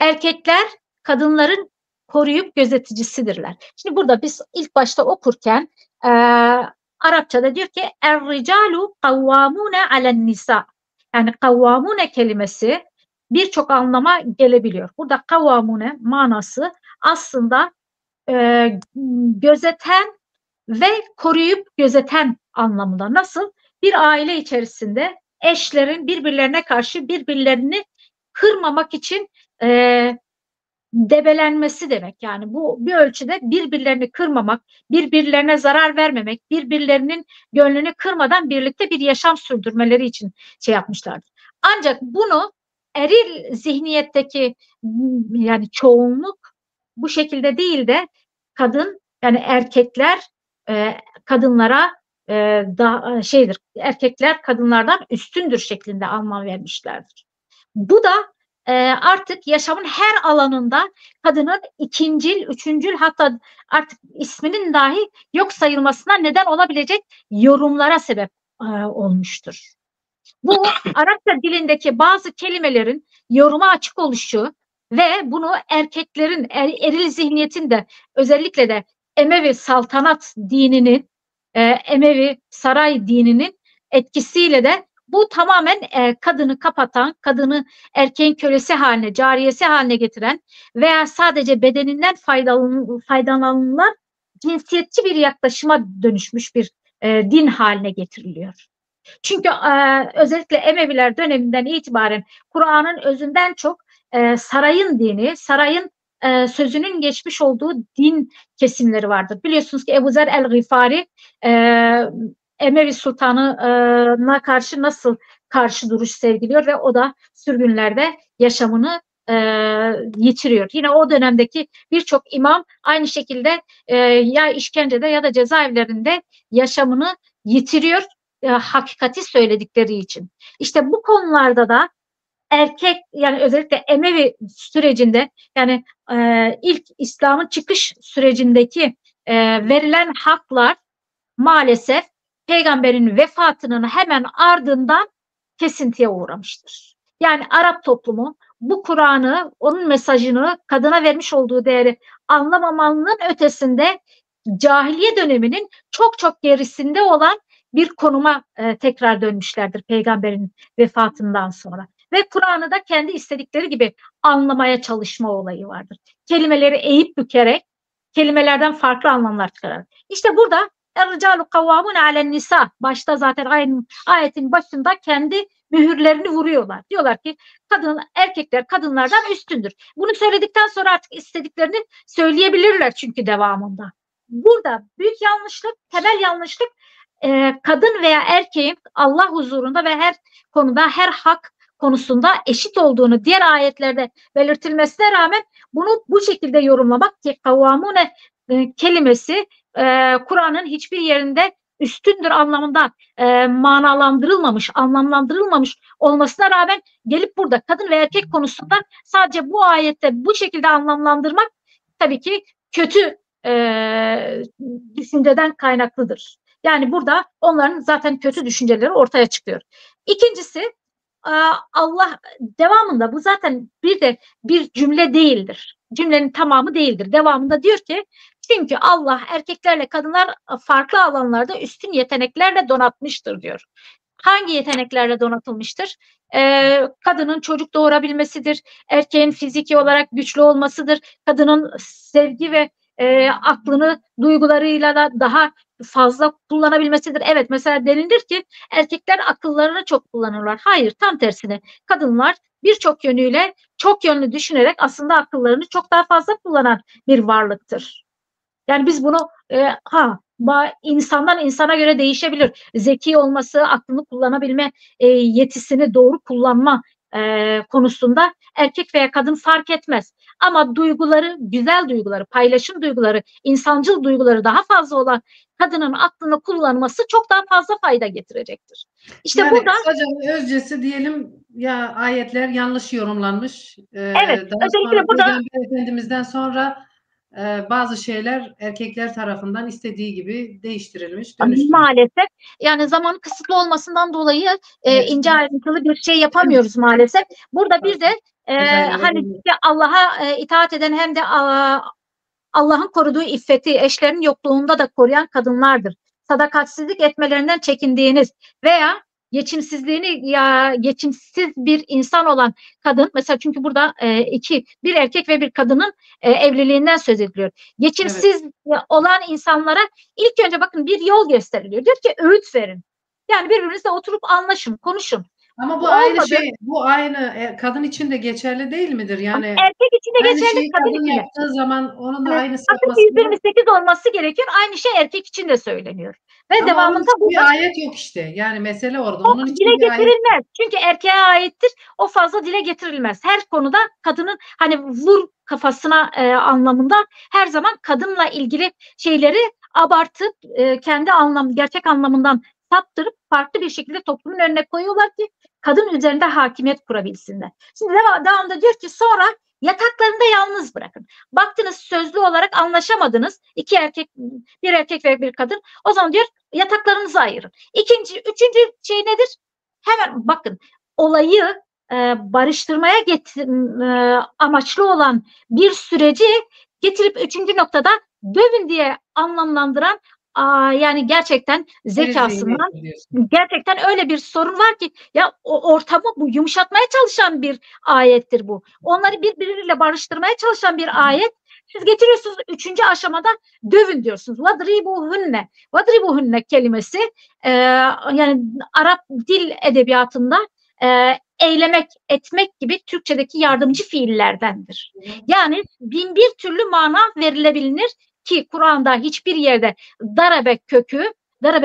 erkekler kadınların koruyup gözeticisidirler. Şimdi burada biz ilk başta okurken Arapçada diyor ki er-ricalu kavvamune alen nisa. Yani kavvamune kelimesi birçok anlama gelebiliyor. Burada kavvamune manası aslında gözeten ve koruyup gözeten anlamında. Nasıl? Bir aile içerisinde eşlerin birbirlerine karşı birbirlerini kırmamak için debelenmesi demek. Yani bu bir ölçüde birbirlerini kırmamak, birbirlerine zarar vermemek, birbirlerinin gönlünü kırmadan birlikte bir yaşam sürdürmeleri için şey yapmışlardır. Ancak bunu eril zihniyetteki yani çoğunluk bu şekilde değil de kadın, yani erkekler kadınlara erkekler kadınlardan üstündür şeklinde anlam vermişlerdir. Bu da artık yaşamın her alanında kadının ikincil, üçüncül, hatta artık isminin dahi yok sayılmasına neden olabilecek yorumlara sebep olmuştur. Bu Arapça dilindeki bazı kelimelerin yoruma açık oluşu ve bunu erkeklerin eril zihniyetinde, özellikle de Emevi saltanat dininin, Emevi saray dininin etkisiyle de bu tamamen kadını kapatan, kadını erkeğin kölesi haline, cariyesi haline getiren veya sadece bedeninden faydalanılan cinsiyetçi bir yaklaşıma dönüşmüş bir din haline getiriliyor. Çünkü özellikle Emeviler döneminden itibaren Kur'an'ın özünden çok sarayın dini, sarayın sözünün geçmiş olduğu din kesimleri vardır. Biliyorsunuz ki Ebu Zer el-Gıfari Emevi Sultanı'na karşı nasıl karşı duruş sergiliyor ve o da sürgünlerde yaşamını yitiriyor. Yine o dönemdeki birçok imam aynı şekilde ya işkencede ya da cezaevlerinde yaşamını yitiriyor, hakikati söyledikleri için. İşte bu konularda da erkek, yani özellikle Emevi sürecinde, yani ilk İslam'ın çıkış sürecindeki verilen haklar maalesef peygamberin vefatının hemen ardından kesintiye uğramıştır. Yani Arap toplumu bu Kur'an'ı, onun mesajını, kadına vermiş olduğu değeri anlamamanın ötesinde cahiliye döneminin çok çok gerisinde olan bir konuma tekrar dönmüşlerdir peygamberin vefatından sonra. Ve Kur'an'ı da kendi istedikleri gibi anlamaya çalışma olayı vardır. Kelimeleri eğip bükerek, kelimelerden farklı anlamlar çıkararak. İşte burada Er-ricalu kavvamun alen nisa, başta zaten aynı ayetin başında kendi mühürlerini vuruyorlar. Diyorlar ki erkekler kadınlardan üstündür. Bunu söyledikten sonra artık istediklerini söyleyebilirler çünkü devamında. Burada büyük yanlışlık, temel yanlışlık, kadın veya erkeğin Allah huzurunda ve her konuda, her hak konusunda eşit olduğunu diğer ayetlerde belirtilmesine rağmen bunu bu şekilde yorumlamak, ki kavvamune kelimesi Kur'an'ın hiçbir yerinde üstündür anlamında manalandırılmamış, anlamlandırılmamış olmasına rağmen gelip burada kadın ve erkek konusunda sadece bu ayette bu şekilde anlamlandırmak tabii ki kötü düşünceden kaynaklıdır. Yani burada onların zaten kötü düşünceleri ortaya çıkıyor. İkincisi, Allah devamında, bu zaten bir cümle değildir. Cümlenin tamamı değildir. Devamında diyor ki, çünkü Allah erkeklerle kadınlar farklı alanlarda üstün yeteneklerle donatmıştır diyor. Hangi yeteneklerle donatılmıştır? Kadının çocuk doğurabilmesidir, erkeğin fiziki olarak güçlü olmasıdır, kadının sevgi ve aklını duygularıyla da daha fazla kullanabilmesidir. Evet, mesela denilir ki erkekler akıllarını çok kullanırlar. Hayır, tam tersine kadınlar birçok yönüyle çok yönlü düşünerek aslında akıllarını çok daha fazla kullanan bir varlıktır. Yani biz bunu insandan insana göre değişebilir. Zeki olması, aklını kullanabilme yetisini doğru kullanma konusunda erkek veya kadın fark etmez. Ama duyguları, güzel duyguları, paylaşım duyguları, insancıl duyguları daha fazla olan kadının aklını kullanması çok daha fazla fayda getirecektir. İşte yani burada özcesi diyelim ya, ayetler yanlış yorumlanmış. evet, Daha özellikle sonra burada Peygamber Efendimiz'den sonra bazı şeyler erkekler tarafından istediği gibi değiştirilmiş, dönüştürülmüş. maalesef yani zaman kısıtlı olmasından dolayı Evet. ince ayrıntılı bir şey yapamıyoruz maalesef. Burada bir de hani Allah'a itaat eden hem de Allah'ın koruduğu iffeti eşlerin yokluğunda da koruyan kadınlardır. Sadakatsizlik etmelerinden çekindiğiniz veya geçimsiz bir insan olan kadın, mesela çünkü burada bir erkek ve bir kadının evliliğinden söz ediliyor. Geçimsiz olan insanlara ilk önce bakın bir yol gösteriliyor. Diyor ki öğüt verin. Yani birbirinizle oturup anlaşın, konuşun. Ama bu aynı şey, bu aynı kadın için de geçerli değil midir? Yani erkek için de geçerli, kadın için de. Yaptığı zaman onun da aynısı yapması. 128 olması gerekiyor. Aynı şey erkek için de söyleniyor. Ve ama devamında bir ayet yok işte. Yani mesele orada. Onun için dile getirilmez. Çünkü erkeğe aittir. O fazla dile getirilmez. Her konuda kadının hani vur kafasına anlamında her zaman kadınla ilgili şeyleri abartıp kendi gerçek anlamından saptırıp farklı bir şekilde toplumun önüne koyuyorlar ki kadın üzerinde hakimiyet kurabilsinler. Şimdi devamında diyor ki sonra yataklarında yalnız bırakın. Baktınız sözlü olarak anlaşamadınız. Bir erkek ve bir kadın. O zaman diyor yataklarınızı ayırın. Üçüncü şey nedir? Hemen bakın, olayı barıştırmaya amaçlı olan bir süreci getirip üçüncü noktada dövün diye anlamlandıran yani gerçekten zekasından gerçekten öyle bir sorun var ki ya o ortamı bu yumuşatmaya çalışan bir ayettir bu. Onları birbiriyle barıştırmaya çalışan bir ayet. Siz getiriyorsunuz üçüncü aşamada dövün diyorsunuz. Vadribuhunne. Vadribuhunne kelimesi yani Arap dil edebiyatında eylemek, etmek gibi Türkçedeki yardımcı fiillerdendir. Yani bin bir türlü mana verilebilir ki Kur'an'da hiçbir yerde darabe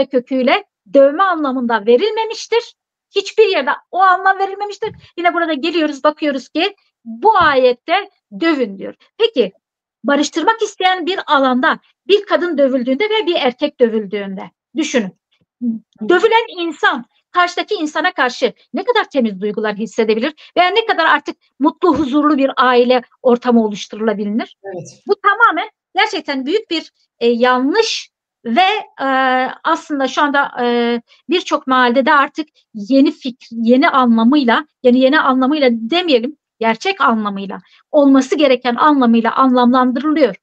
köküyle dövme anlamında verilmemiştir. Hiçbir yerde o anlam verilmemiştir. Yine burada geliyoruz, bakıyoruz ki bu ayette dövün diyor. Peki barıştırmak isteyen bir alanda bir kadın dövüldüğünde ve bir erkek dövüldüğünde düşünün. Dövülen insan karşıdaki insana karşı ne kadar temiz duygular hissedebilir veya ne kadar artık mutlu, huzurlu bir aile ortamı oluşturulabilir. Evet. Bu tamamen gerçekten büyük bir yanlış ve aslında şu anda birçok mahallede artık yeni anlamıyla demeyelim, gerçek anlamıyla, olması gereken anlamıyla anlamlandırılıyor.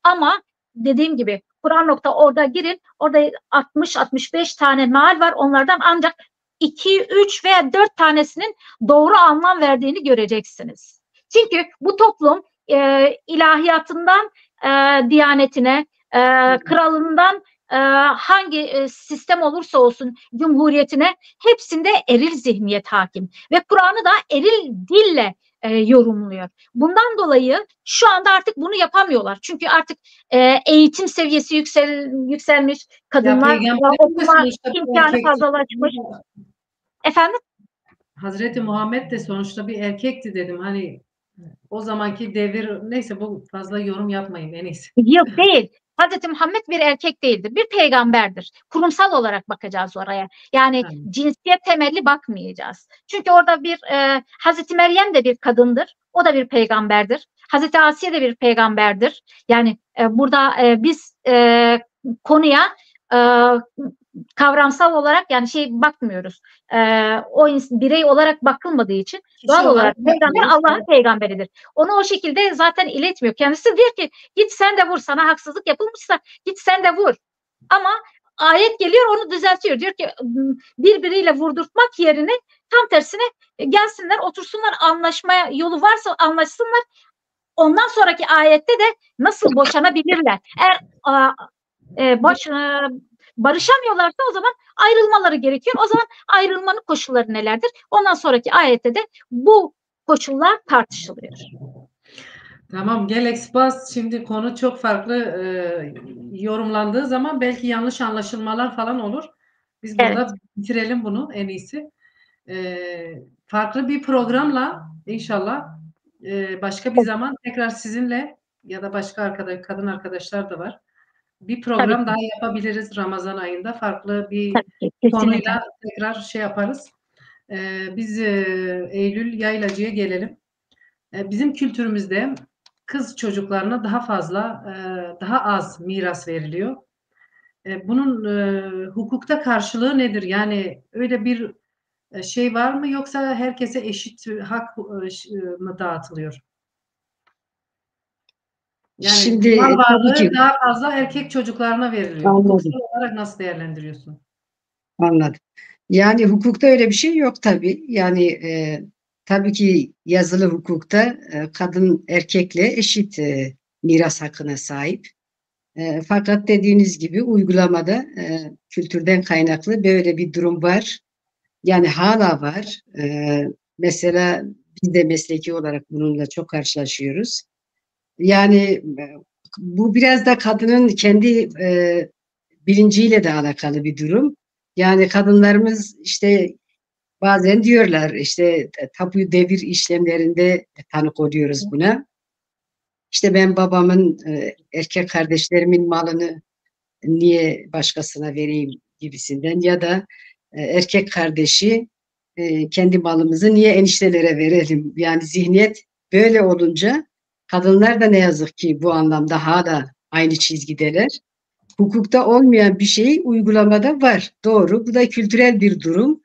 Ama dediğim gibi Kur'an.org'a girin, orada 60-65 tane meal var. Onlardan ancak 2, 3 veya 4 tanesinin doğru anlam verdiğini göreceksiniz. Çünkü bu toplum ilahiyatından diyanetine, kralından hangi sistem olursa olsun cumhuriyetine hepsinde eril zihniyet hakim. Ve Kur'an'ı da eril dille yorumluyor. Bundan dolayı şu anda artık bunu yapamıyorlar. Çünkü artık eğitim seviyesi yükselmiş, kadınlar okuma imkanı fazlalaşmış. Efendim? Hazreti Muhammed de sonuçta bir erkekti dedim. Hani o zamanki devir, neyse bu fazla yorum yapmayayım en iyisi. Yok değil. Hazreti Muhammed bir erkek değildir. Bir peygamberdir. Kurumsal olarak bakacağız oraya. Yani cinsiyet temelli bakmayacağız. Çünkü orada bir Hazreti Meryem de bir kadındır. O da bir peygamberdir. Hazreti Asiye de bir peygamberdir. Yani burada biz konuya kavramsal olarak yani bakmıyoruz. O birey olarak bakılmadığı için doğal olarak peygamber Allah'ın peygamberidir. Onu o şekilde zaten iletmiyor. Kendisi diyor ki git sen de vur, sana haksızlık yapılmışsa git sen de vur. Ama ayet geliyor onu düzeltiyor. Diyor ki birbiriyle vurdurtmak yerine tam tersine gelsinler otursunlar, anlaşmaya yolu varsa anlaşsınlar. Ondan sonraki ayette de nasıl boşanabilirler? Eğer barışamıyorlarsa o zaman ayrılmaları gerekiyor. O zaman ayrılmanın koşulları nelerdir? Ondan sonraki ayette de bu koşullar tartışılıyor. Tamam, gel Expas. Şimdi konu çok farklı yorumlandığı zaman belki yanlış anlaşılmalar falan olur. Biz burada bitirelim bunu en iyisi. Farklı bir programla inşallah başka bir zaman tekrar sizinle ya da başka kadın arkadaşlar da var. Bir program daha yapabiliriz Ramazan ayında. Farklı bir konuyla tekrar yaparız. Biz Eylül Yaylacı'ya gelelim. Bizim kültürümüzde kız çocuklarına daha fazla, daha az miras veriliyor. Bunun hukukta karşılığı nedir? Yani öyle bir şey var mı yoksa herkese eşit hak mı dağıtılıyor? Yani şimdi mal varlığı tabii ki, daha fazla erkek çocuklarına veriliyor. Hukuksal olarak nasıl değerlendiriyorsun? anladım. Yani hukukta öyle bir şey yok tabii. Yani tabii ki yazılı hukukta kadın erkekle eşit miras hakkına sahip. Fakat dediğiniz gibi uygulamada kültürden kaynaklı böyle bir durum var. Yani hala var. Mesela biz de mesleki olarak bununla çok karşılaşıyoruz. Yani bu biraz da kadının kendi bilinciyle de alakalı bir durum. Yani kadınlarımız işte bazen diyorlar işte tapu devir işlemlerinde tanık oluyoruz buna. İşte ben babamın erkek kardeşlerimin malını niye başkasına vereyim gibisinden ya da erkek kardeşi kendi malımızı niye eniştelere verelim? Yani zihniyet böyle olunca kadınlar da ne yazık ki bu anlamda hala aynı çizgideler. Hukukta olmayan bir şey uygulamada var. Doğru. Bu da kültürel bir durum.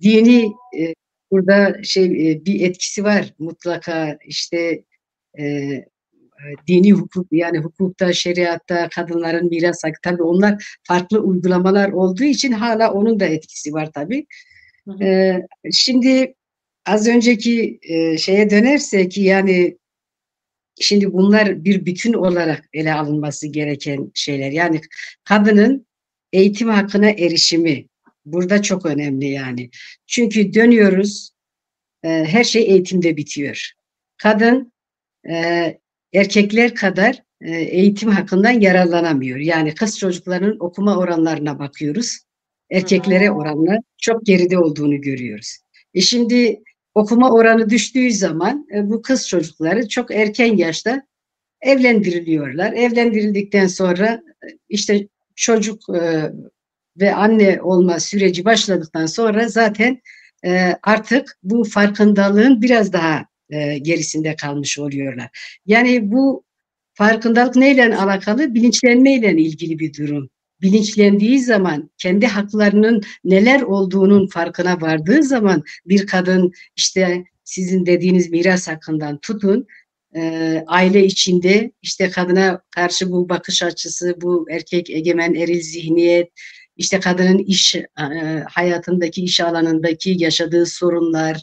Dini burada bir etkisi var. Mutlaka işte dini hukuk yani hukukta, şeriatta kadınların miras hakkı tabii onlar farklı uygulamalar olduğu için hala onun da etkisi var tabii. Şimdi az önceki şeye dönersek yani şimdi bunlar bir bütün olarak ele alınması gereken şeyler. Yani kadının eğitim hakkına erişimi burada çok önemli yani. Çünkü dönüyoruz her şey eğitimde bitiyor. Kadın erkekler kadar eğitim hakkından yararlanamıyor. Yani kız çocuklarının okuma oranlarına bakıyoruz. Erkeklere oranla çok geride olduğunu görüyoruz. Şimdi okuma oranı düştüğü zaman bu kız çocukları çok erken yaşta evlendiriliyorlar. Evlendirildikten sonra işte çocuk ve anne olma süreci başladıktan sonra zaten artık bu farkındalığın biraz daha gerisinde kalmış oluyorlar. Yani bu farkındalık neyle alakalı? Bilinçlenmeyle ilgili bir durum. Bilinçlendiği zaman kendi haklarının neler olduğunun farkına vardığı zaman bir kadın işte sizin dediğiniz miras hakkından tutun aile içinde işte kadına karşı bu bakış açısı, bu erkek egemen eril zihniyet, işte kadının iş hayatındaki iş alanındaki yaşadığı sorunlar,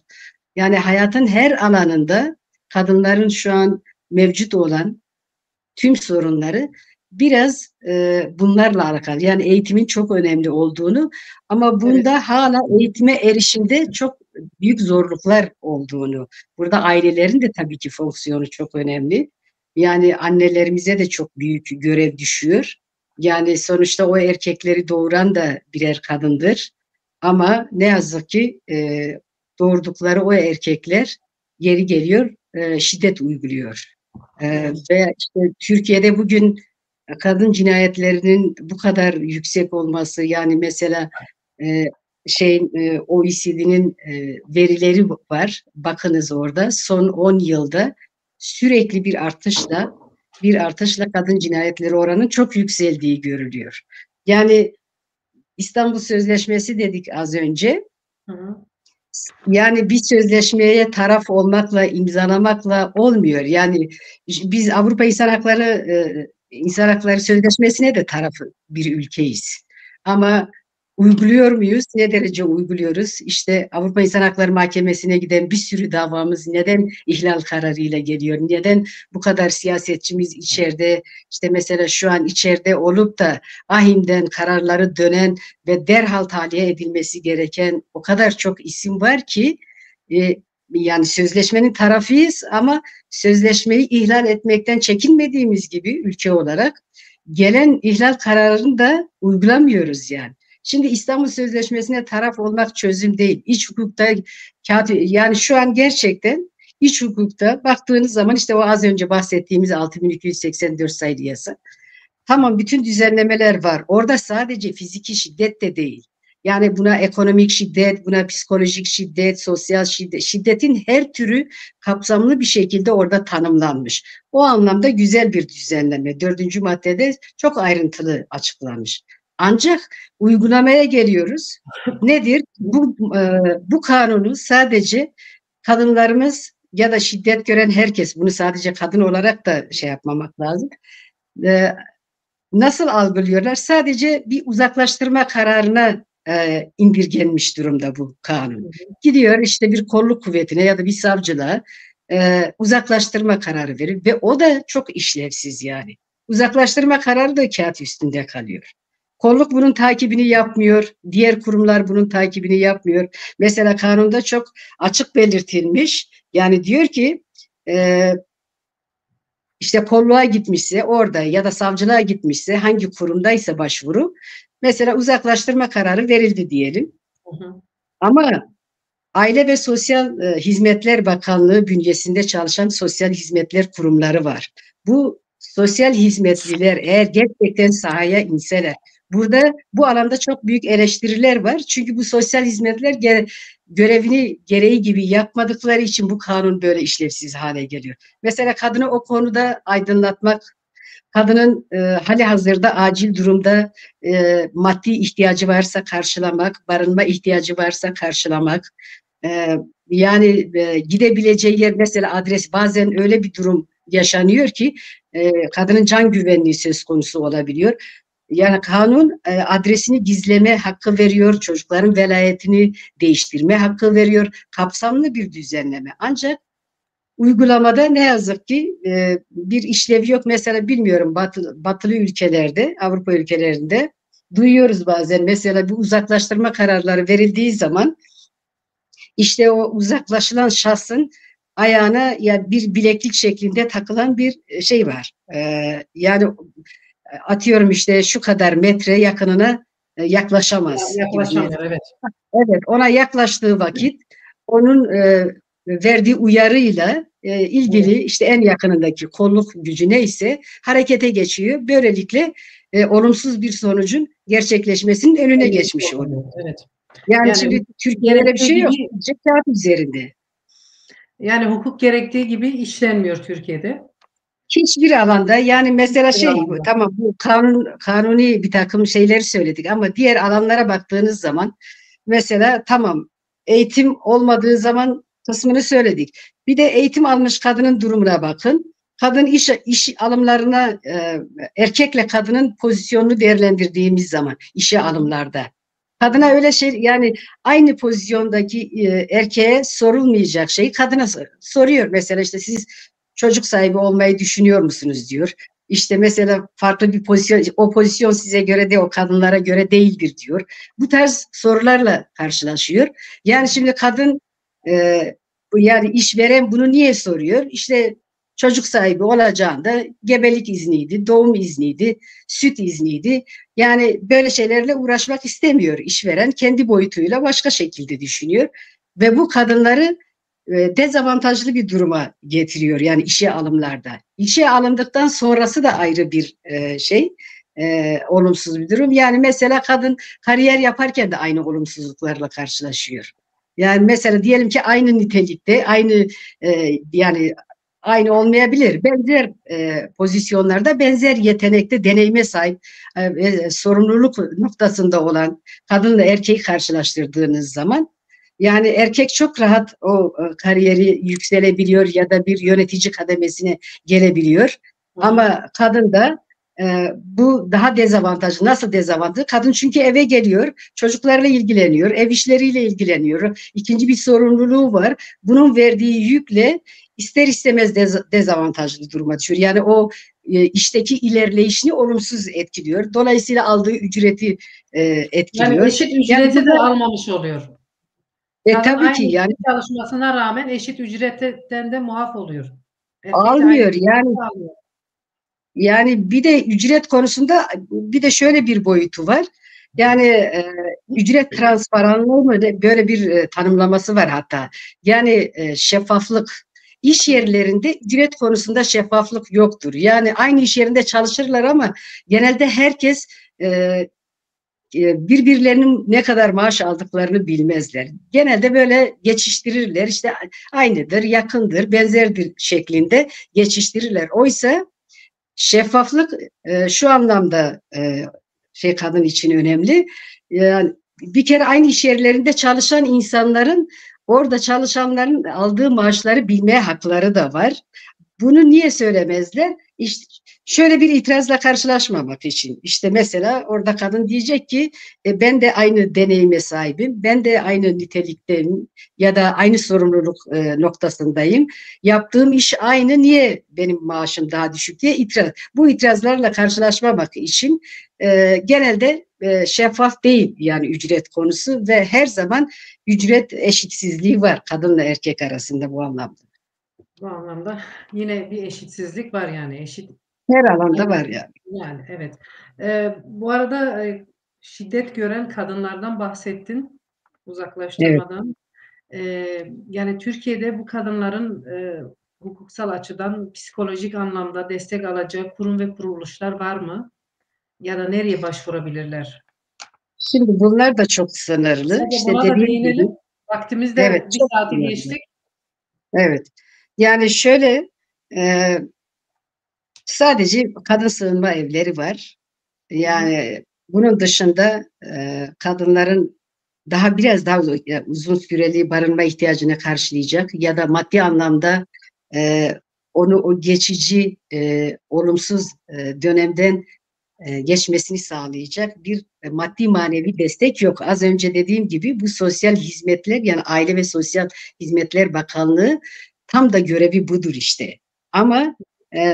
yani hayatın her alanında kadınların şu an mevcut olan tüm sorunları biraz bunlarla alakalı. Yani eğitimin çok önemli olduğunu ama bunda hala eğitime erişimde çok büyük zorluklar olduğunu. Burada ailelerin de tabii ki fonksiyonu çok önemli. Yani annelerimize de çok büyük görev düşüyor. Yani sonuçta o erkekleri doğuran da birer kadındır. Ama ne yazık ki doğurdukları o erkekler yeri geliyor şiddet uyguluyor. Ve işte Türkiye'de bugün kadın cinayetlerinin bu kadar yüksek olması yani mesela OECD'nin verileri var. Bakınız orada son 10 yılda sürekli bir artışla kadın cinayetleri oranının çok yükseldiği görülüyor. Yani İstanbul Sözleşmesi dedik az önce. Hı hı. Yani bir sözleşmeye taraf olmakla, imzalamakla olmuyor. Yani biz Avrupa İnsan Hakları Sözleşmesi'ne de tarafı bir ülkeyiz. Ama uyguluyor muyuz? Ne derece uyguluyoruz? İşte Avrupa İnsan Hakları Mahkemesi'ne giden bir sürü davamız neden ihlal kararıyla geliyor? Neden bu kadar siyasetçimiz içeride, işte mesela şu an içeride olup da ahimden kararları dönen ve derhal tahliye edilmesi gereken o kadar çok isim var ki yani sözleşmenin tarafıyız ama sözleşmeyi ihlal etmekten çekinmediğimiz gibi ülke olarak gelen ihlal kararını da uygulamıyoruz yani. Şimdi İstanbul Sözleşmesi'ne taraf olmak çözüm değil. İç hukukta yani şu an gerçekten iç hukukta baktığınız zaman işte o az önce bahsettiğimiz 6284 sayılı yasa. Tamam, bütün düzenlemeler var. Orada sadece fiziki şiddet de değil. Yani buna ekonomik şiddet, buna psikolojik şiddet, sosyal şiddet, şiddetin her türü kapsamlı bir şekilde orada tanımlanmış. O anlamda güzel bir düzenleme. 4. maddede çok ayrıntılı açıklanmış. Ancak uygulamaya geliyoruz. Nedir? Bu kanunu sadece kadınlarımız ya da şiddet gören herkes, bunu sadece kadın olarak da şey yapmamak lazım. Nasıl algılıyorlar? Sadece bir uzaklaştırma kararına indirgenmiş durumda bu kanun. Gidiyor işte bir kolluk kuvvetine ya da bir savcılığa uzaklaştırma kararı verir ve o da çok işlevsiz yani. Uzaklaştırma kararı da kağıt üstünde kalıyor. Kolluk bunun takibini yapmıyor, diğer kurumlar bunun takibini yapmıyor. Mesela kanunda çok açık belirtilmiş. Yani diyor ki işte kolluğa gitmişse orada ya da savcılığa gitmişse hangi kurumdaysa başvuru, mesela uzaklaştırma kararı verildi diyelim. Hı hı. Ama Aile ve Sosyal Hizmetler Bakanlığı bünyesinde çalışan sosyal hizmetler kurumları var. Bu sosyal hizmetliler eğer gerçekten sahaya inseler, burada bu alanda çok büyük eleştiriler var. Çünkü bu sosyal hizmetler görevini gereği gibi yapmadıkları için bu kanun böyle işlevsiz hale geliyor. Mesela kadını o konuda aydınlatmak, kadının halihazırda acil durumda maddi ihtiyacı varsa karşılamak, barınma ihtiyacı varsa karşılamak, yani gidebileceği yer, mesela adres, bazen öyle bir durum yaşanıyor ki kadının can güvenliği söz konusu olabiliyor. Yani kanun adresini gizleme hakkı veriyor, çocukların velayetini değiştirme hakkı veriyor. Kapsamlı bir düzenleme. Ancak uygulamada ne yazık ki bir işlevi yok. Mesela bilmiyorum, batılı ülkelerde, Avrupa ülkelerinde duyuyoruz bazen. Mesela bu uzaklaştırma kararları verildiği zaman işte o uzaklaşılan şahsın ayağına ya bir bileklik şeklinde takılan bir şey var. Yani atıyorum işte şu kadar metre yakınına yaklaşamaz. Yaklaşamıyor, evet. Evet, ona yaklaştığı vakit onun verdiği uyarıyla ilgili işte en yakınındaki kolluk gücü neyse harekete geçiyor. Böylelikle olumsuz bir sonucun gerçekleşmesinin önüne geçmiş oluyor. Evet. Yani şimdi Türkiye'de bir şey yok. Kağıt üzerinde. Yani hukuk gerektiği gibi işlenmiyor Türkiye'de. Hiçbir alanda, yani mesela tamam, bu kanuni bir takım şeyleri söyledik ama diğer alanlara baktığınız zaman mesela tamam, eğitim olmadığı zaman kısmını söyledik. Bir de eğitim almış kadının durumuna bakın. Kadın iş alımlarına erkekle kadının pozisyonunu değerlendirdiğimiz zaman işe alımlarda kadına öyle şey, yani aynı pozisyondaki erkeğe sorulmayacak şeyi kadına soruyor. Mesela işte siz çocuk sahibi olmayı düşünüyor musunuz diyor. İşte mesela farklı bir pozisyon, o pozisyon size göre de o kadınlara göre değildir diyor. Bu tarz sorularla karşılaşıyor. Yani şimdi kadın yani işveren bunu niye soruyor? İşte çocuk sahibi olacağında gebelik izniydi, doğum izniydi, süt izniydi. Yani böyle şeylerle uğraşmak istemiyor işveren. Kendi boyutuyla başka şekilde düşünüyor. Ve bu kadınları dezavantajlı bir duruma getiriyor yani işe alımlarda. İşe alındıktan sonrası da ayrı bir olumsuz bir durum. Yani mesela kadın kariyer yaparken de aynı olumsuzluklarla karşılaşıyor. Yani mesela diyelim ki aynı nitelikte, aynı yani aynı olmayabilir. Benzer pozisyonlarda, benzer yetenekte, deneyime sahip, sorumluluk noktasında olan kadınla erkeği karşılaştırdığınız zaman, yani erkek çok rahat o kariyeri yükselebiliyor ya da bir yönetici kademesine gelebiliyor. Ama kadın da bu daha dezavantajlı. Nasıl dezavantajlı? Kadın çünkü eve geliyor, çocuklarla ilgileniyor, ev işleriyle ilgileniyor. İkinci bir sorumluluğu var. Bunun verdiği yükle ister istemez dezavantajlı duruma düşüyor. Yani o işteki ilerleyişini olumsuz etkiliyor. Dolayısıyla aldığı ücreti etkiliyor. Yani eşit ücreti de almamış oluyor. Kadın tabii ki aynı yani çalışmasına rağmen eşit ücretten de muaf oluyor. Erkek de almıyor aynı yani. almıyor. Yani bir de ücret konusunda bir de şöyle bir boyutu var. Yani ücret transparanlığı mı böyle bir tanımlaması var hatta. Yani şeffaflık. İş yerlerinde ücret konusunda şeffaflık yoktur. Yani aynı iş yerinde çalışırlar ama genelde herkes birbirlerinin ne kadar maaş aldıklarını bilmezler. Genelde böyle geçiştirirler. İşte aynıdır, yakındır, benzerdir şeklinde geçiştirirler. Oysa şeffaflık şu anlamda kadın için önemli. Yani bir kere aynı iş yerlerinde çalışan insanların, orada çalışanların aldığı maaşları bilmeye hakları da var. Bunu niye söylemezler? İşte şöyle bir itirazla karşılaşmamak için. İşte mesela orada kadın diyecek ki ben de aynı deneyime sahibim, ben de aynı nitelikteyim ya da aynı sorumluluk noktasındayım. Yaptığım iş aynı, niye benim maaşım daha düşük diye itiraz. Bu itirazlarla karşılaşmamak için genelde şeffaf değil yani ücret konusu ve her zaman ücret eşitsizliği var kadınla erkek arasında bu anlamda. Bu anlamda yine bir eşitsizlik var yani eşit. Her alanda var yani. Yani evet. Bu arada şiddet gören kadınlardan bahsettin uzaklaştırmadan. Yani Türkiye'de bu kadınların hukuksal açıdan psikolojik anlamda destek alacağı kurum ve kuruluşlar var mı? Ya da nereye başvurabilirler? Şimdi bunlar da çok sınırlı. Sadece İşte buna da dediğim değinelim. gibi, Vaktimiz de evet, bir çok saati sınırlı. geçtik. Evet. Yani şöyle sadece kadın sığınma evleri var. Yani bunun dışında kadınların biraz daha uzun süreli barınma ihtiyacını karşılayacak ya da maddi anlamda onu o geçici olumsuz dönemden geçmesini sağlayacak bir maddi manevi destek yok. Az önce dediğim gibi bu sosyal hizmetler, yani Aile ve Sosyal Hizmetler Bakanlığı tam da görevi budur işte. Ama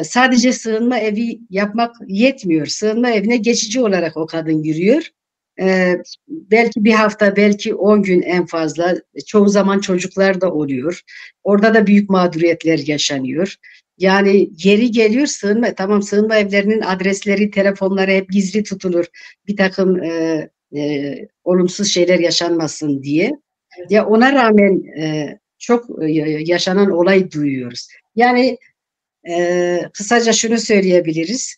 sadece sığınma evi yapmak yetmiyor. Sığınma evine geçici olarak o kadın giriyor. Belki bir hafta, belki 10 gün en fazla. Çoğu zaman çocuklar da oluyor. Orada da büyük mağduriyetler yaşanıyor. Yani yeri geliyor tamam, sığınma evlerinin adresleri, telefonları hep gizli tutulur. Bir takım olumsuz şeyler yaşanmasın diye. Evet. Ya ona rağmen çok yaşanan olay duyuyoruz. Yani kısaca şunu söyleyebiliriz.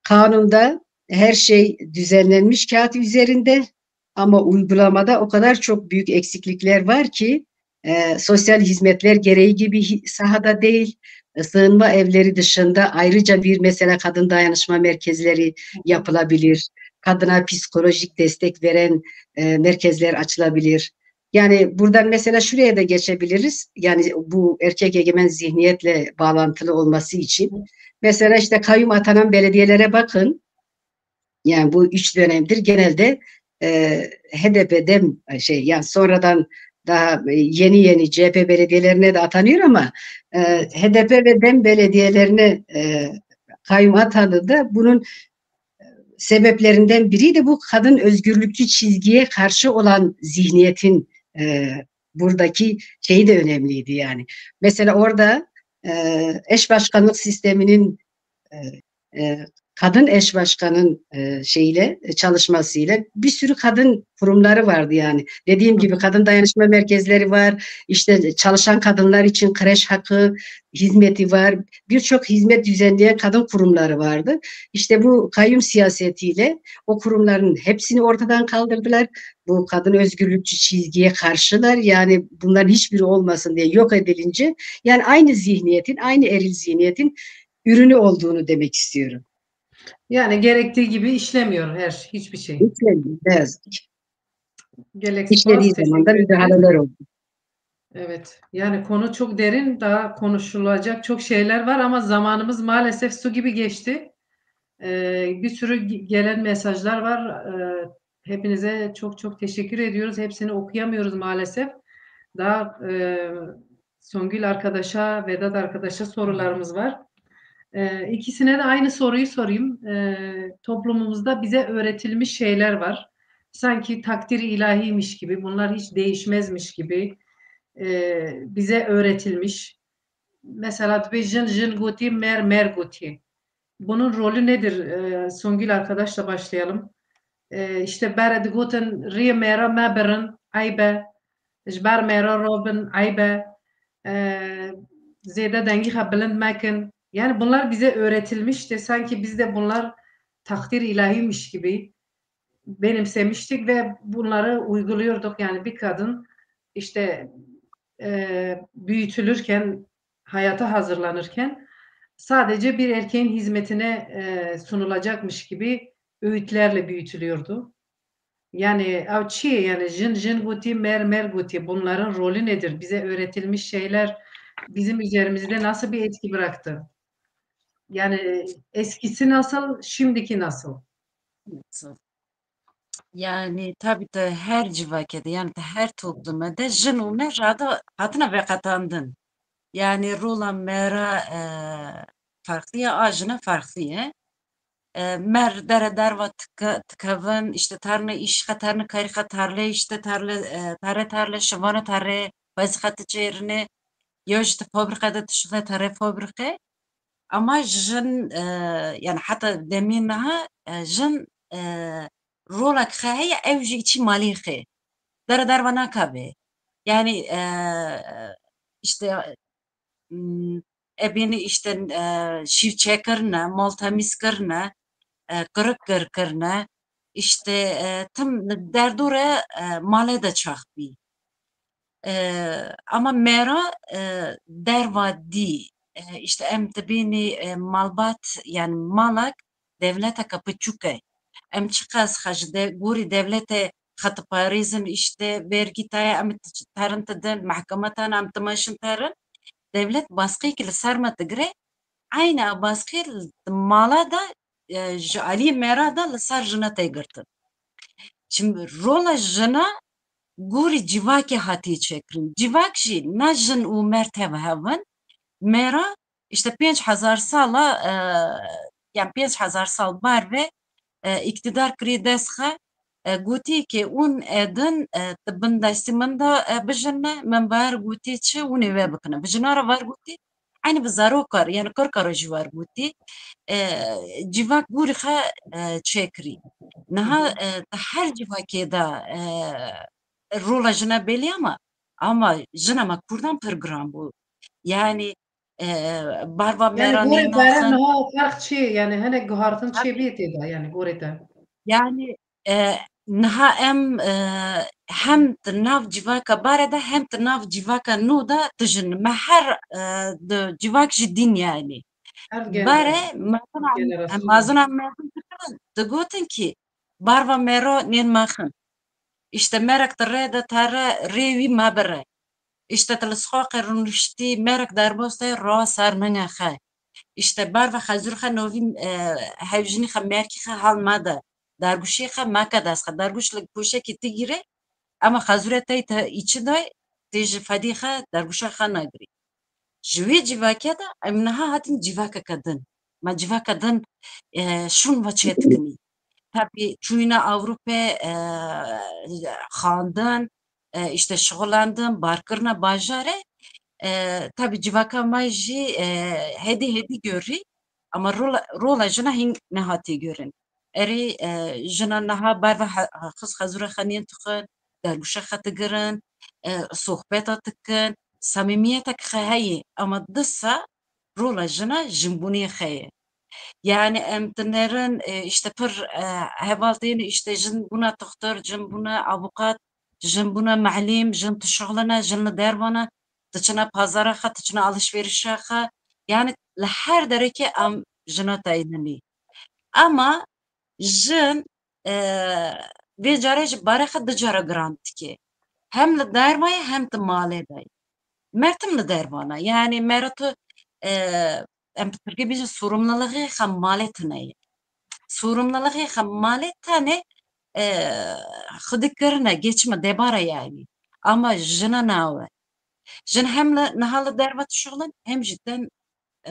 Kanunda her şey düzenlenmiş kağıt üzerinde ama uygulamada o kadar çok büyük eksiklikler var ki sosyal hizmetler gereği gibi sahada değil. Sığınma evleri dışında ayrıca bir mesela kadın dayanışma merkezleri yapılabilir. Kadına psikolojik destek veren merkezler açılabilir. Yani buradan mesela şuraya da geçebiliriz. Yani bu erkek egemen zihniyetle bağlantılı olması için. Mesela işte kayyum atanan belediyelere bakın. Yani bu 3 dönemdir genelde HDP'den yani sonradan daha yeni CHP belediyelerine de atanıyor ama HDP ve DEM belediyelerine kayyum atandı da bunun sebeplerinden biri de bu kadın özgürlükçü çizgiye karşı olan zihniyetin buradaki şeyi de önemliydi yani. Mesela orada eş başkanlık sisteminin kadın eş başkanın çalışmasıyla bir sürü kadın kurumları vardı yani. Dediğim gibi kadın dayanışma merkezleri var. İşte çalışan kadınlar için kreş hakkı hizmeti var. Birçok hizmet düzenleyen kadın kurumları vardı. İşte bu kayyum siyasetiyle o kurumların hepsini ortadan kaldırdılar. Bu kadın özgürlükçü çizgiye karşılar. Yani bunların hiçbiri olmasın diye yok edilince yani aynı zihniyetin, aynı eril zihniyetin ürünü olduğunu demek istiyorum. Yani gerektiği gibi işlemiyor hiçbir şey. İşlediği, ne yazık ki. İşlediği zaman da müdahaleler oldu. Evet. Yani konu çok derin. Daha konuşulacak çok şeyler var ama zamanımız maalesef su gibi geçti. Bir sürü gelen mesajlar var. Hepinize çok çok teşekkür ediyoruz. Hepsini okuyamıyoruz maalesef. Daha Songül arkadaşa, Vedat arkadaşa sorularımız var. İkisine de aynı soruyu sorayım. Toplumumuzda bize öğretilmiş şeyler var. Sanki takdiri ilahiymiş gibi, bunlar hiç değişmezmiş gibi bize öğretilmiş. Mesela jin guti, mer guti. Bunun rolü nedir? Songül arkadaşla başlayalım. İşte bered guten ri mera meberin aybe, jber mera robin aybe, zede dengi bilind mekin. Yani bunlar bize öğretilmişti. Sanki biz de bunlar takdir ilahiymiş gibi benimsemiştik ve bunları uyguluyorduk. Yani bir kadın işte büyütülürken, hayata hazırlanırken sadece bir erkeğin hizmetine sunulacakmış gibi öğütlerle büyütülüyordu. Yani avçi yani jin guti mer guti bunların rolü nedir? Bize öğretilmiş şeyler bizim üzerimizde nasıl bir etki bıraktı? Yani eskisi nasıl, şimdiki nasıl? Yani tabii de her civakede yani de her toplumda jin u mer rada hatına ve katandın. Yani rola mera farklı ya ajına farklı ya. Mer dere derva tıkavın işte tarla iş katarını karika tarla işte tarla şıvanı tarla vazikatı çeyrine ya işte fabrikada tuşla tarla fabrika ama jin yani hatta deminها jin rolak khaya evji içi mali khe dere derva nakabe yani işte ebeni işte şivçe kırna maltamiz kırna kırık kırna işte tım derdure male de çakbi ama mera derva di işte em tebini malbat yani malak devlete kapıçuke em çıkas hajde guri devlete Xatı Pariz'in işte vergi taya em tarın tedin mahkamatan em temaşın tarın devlet baskı ki sarma tigre aynı baskı mala da Ali mera da sar jına teygırtın. Şimdi rola jına guri civaki hati çekrin. Civak jî ne jin û mertebe hevin mera işte 5000 sala yani 5000 sal bar ve iktidar kiri desxe guti ki un edin tıbbın destiminde bijinne men bar guti çi un eve bikine. Bijinara var guti aynı bir zarokar yani korkara jî var guti civak guri xe çekri. Naha her civakê da rola jina belli ama jina me Kurdan pir giran bû. Yani barva Yani meranê gore beren naxin ha fark çi yani henek guhartın çi bir teda yani gore de. yani niha em hem nav civaka barada hem nav civaka nû da tijin me her civak jî din yani. Her Bare jenerasyon. mazuna mezun digotin ki barva mero nên maxin. İşte merak da tara revi mabere. İşte teleskop rûniştî merak derbostê ro ser menge xe. İşte barva xezûr xe novîn hevjinî xe merkî xe hal made. Dergûşê xe meke dest xe. Dergûş li poşekê tî gîre ama xezûrê tey te îçi day tê ji fedî xe dergûşa xe negirî. Ji wê civakê de em niha hatin civakeke din. Me civaka din şûn ve çê dikinî. Tabii çûyîna Avrupê xandin işte şixulandin barkirina bajarê tabii civaka me jî hêdî görî ama rola jina hin nehati görün. Eri jina naha barva kız hazura xaniyen tıkın, derbuşa xatıgırın, sohbeta tıkın, samimiyetek xeheyi ama dissa rola jina jimbuni xeye. Yani emtinerin işte pır hevaltini işte jin buna doktor, jin buna avukat, jin buna malim, jin tişağlana, jin dervana, tıçına pazara xa, tıçına alışverişe xa. Yani her dereke am jina tayinini. Ama jin bir caraj baraka dıcara grant ki. Hem le dervaya hem de male day. Mertim le dervana. Yani meratu em Türkiye bizi sorumluluğu ham maletine. Sorumluluğu ham maletane xıdıklarına geçme debara yani. Ama jina nave. Jin hem nahalı dervat şuğlan hem cidden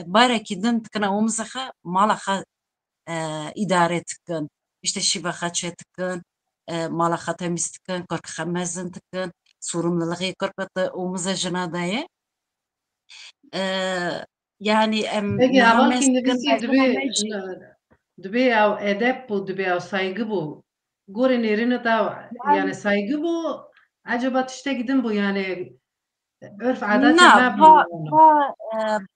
barakidin tıkına omzaha malaha idare tıkın. İşte şivaha tıkın. Malaha temiz tıkın. Korkha mezin tıkın. Sorumluluğu korkata omza jina daye. Yani Peki naha aval ki meskin nefisi dübe av edep bu dübe av saygı bu. Gore nerine da yani saygı bu. Acaba işte gidin bu yani örf adet na ma bu.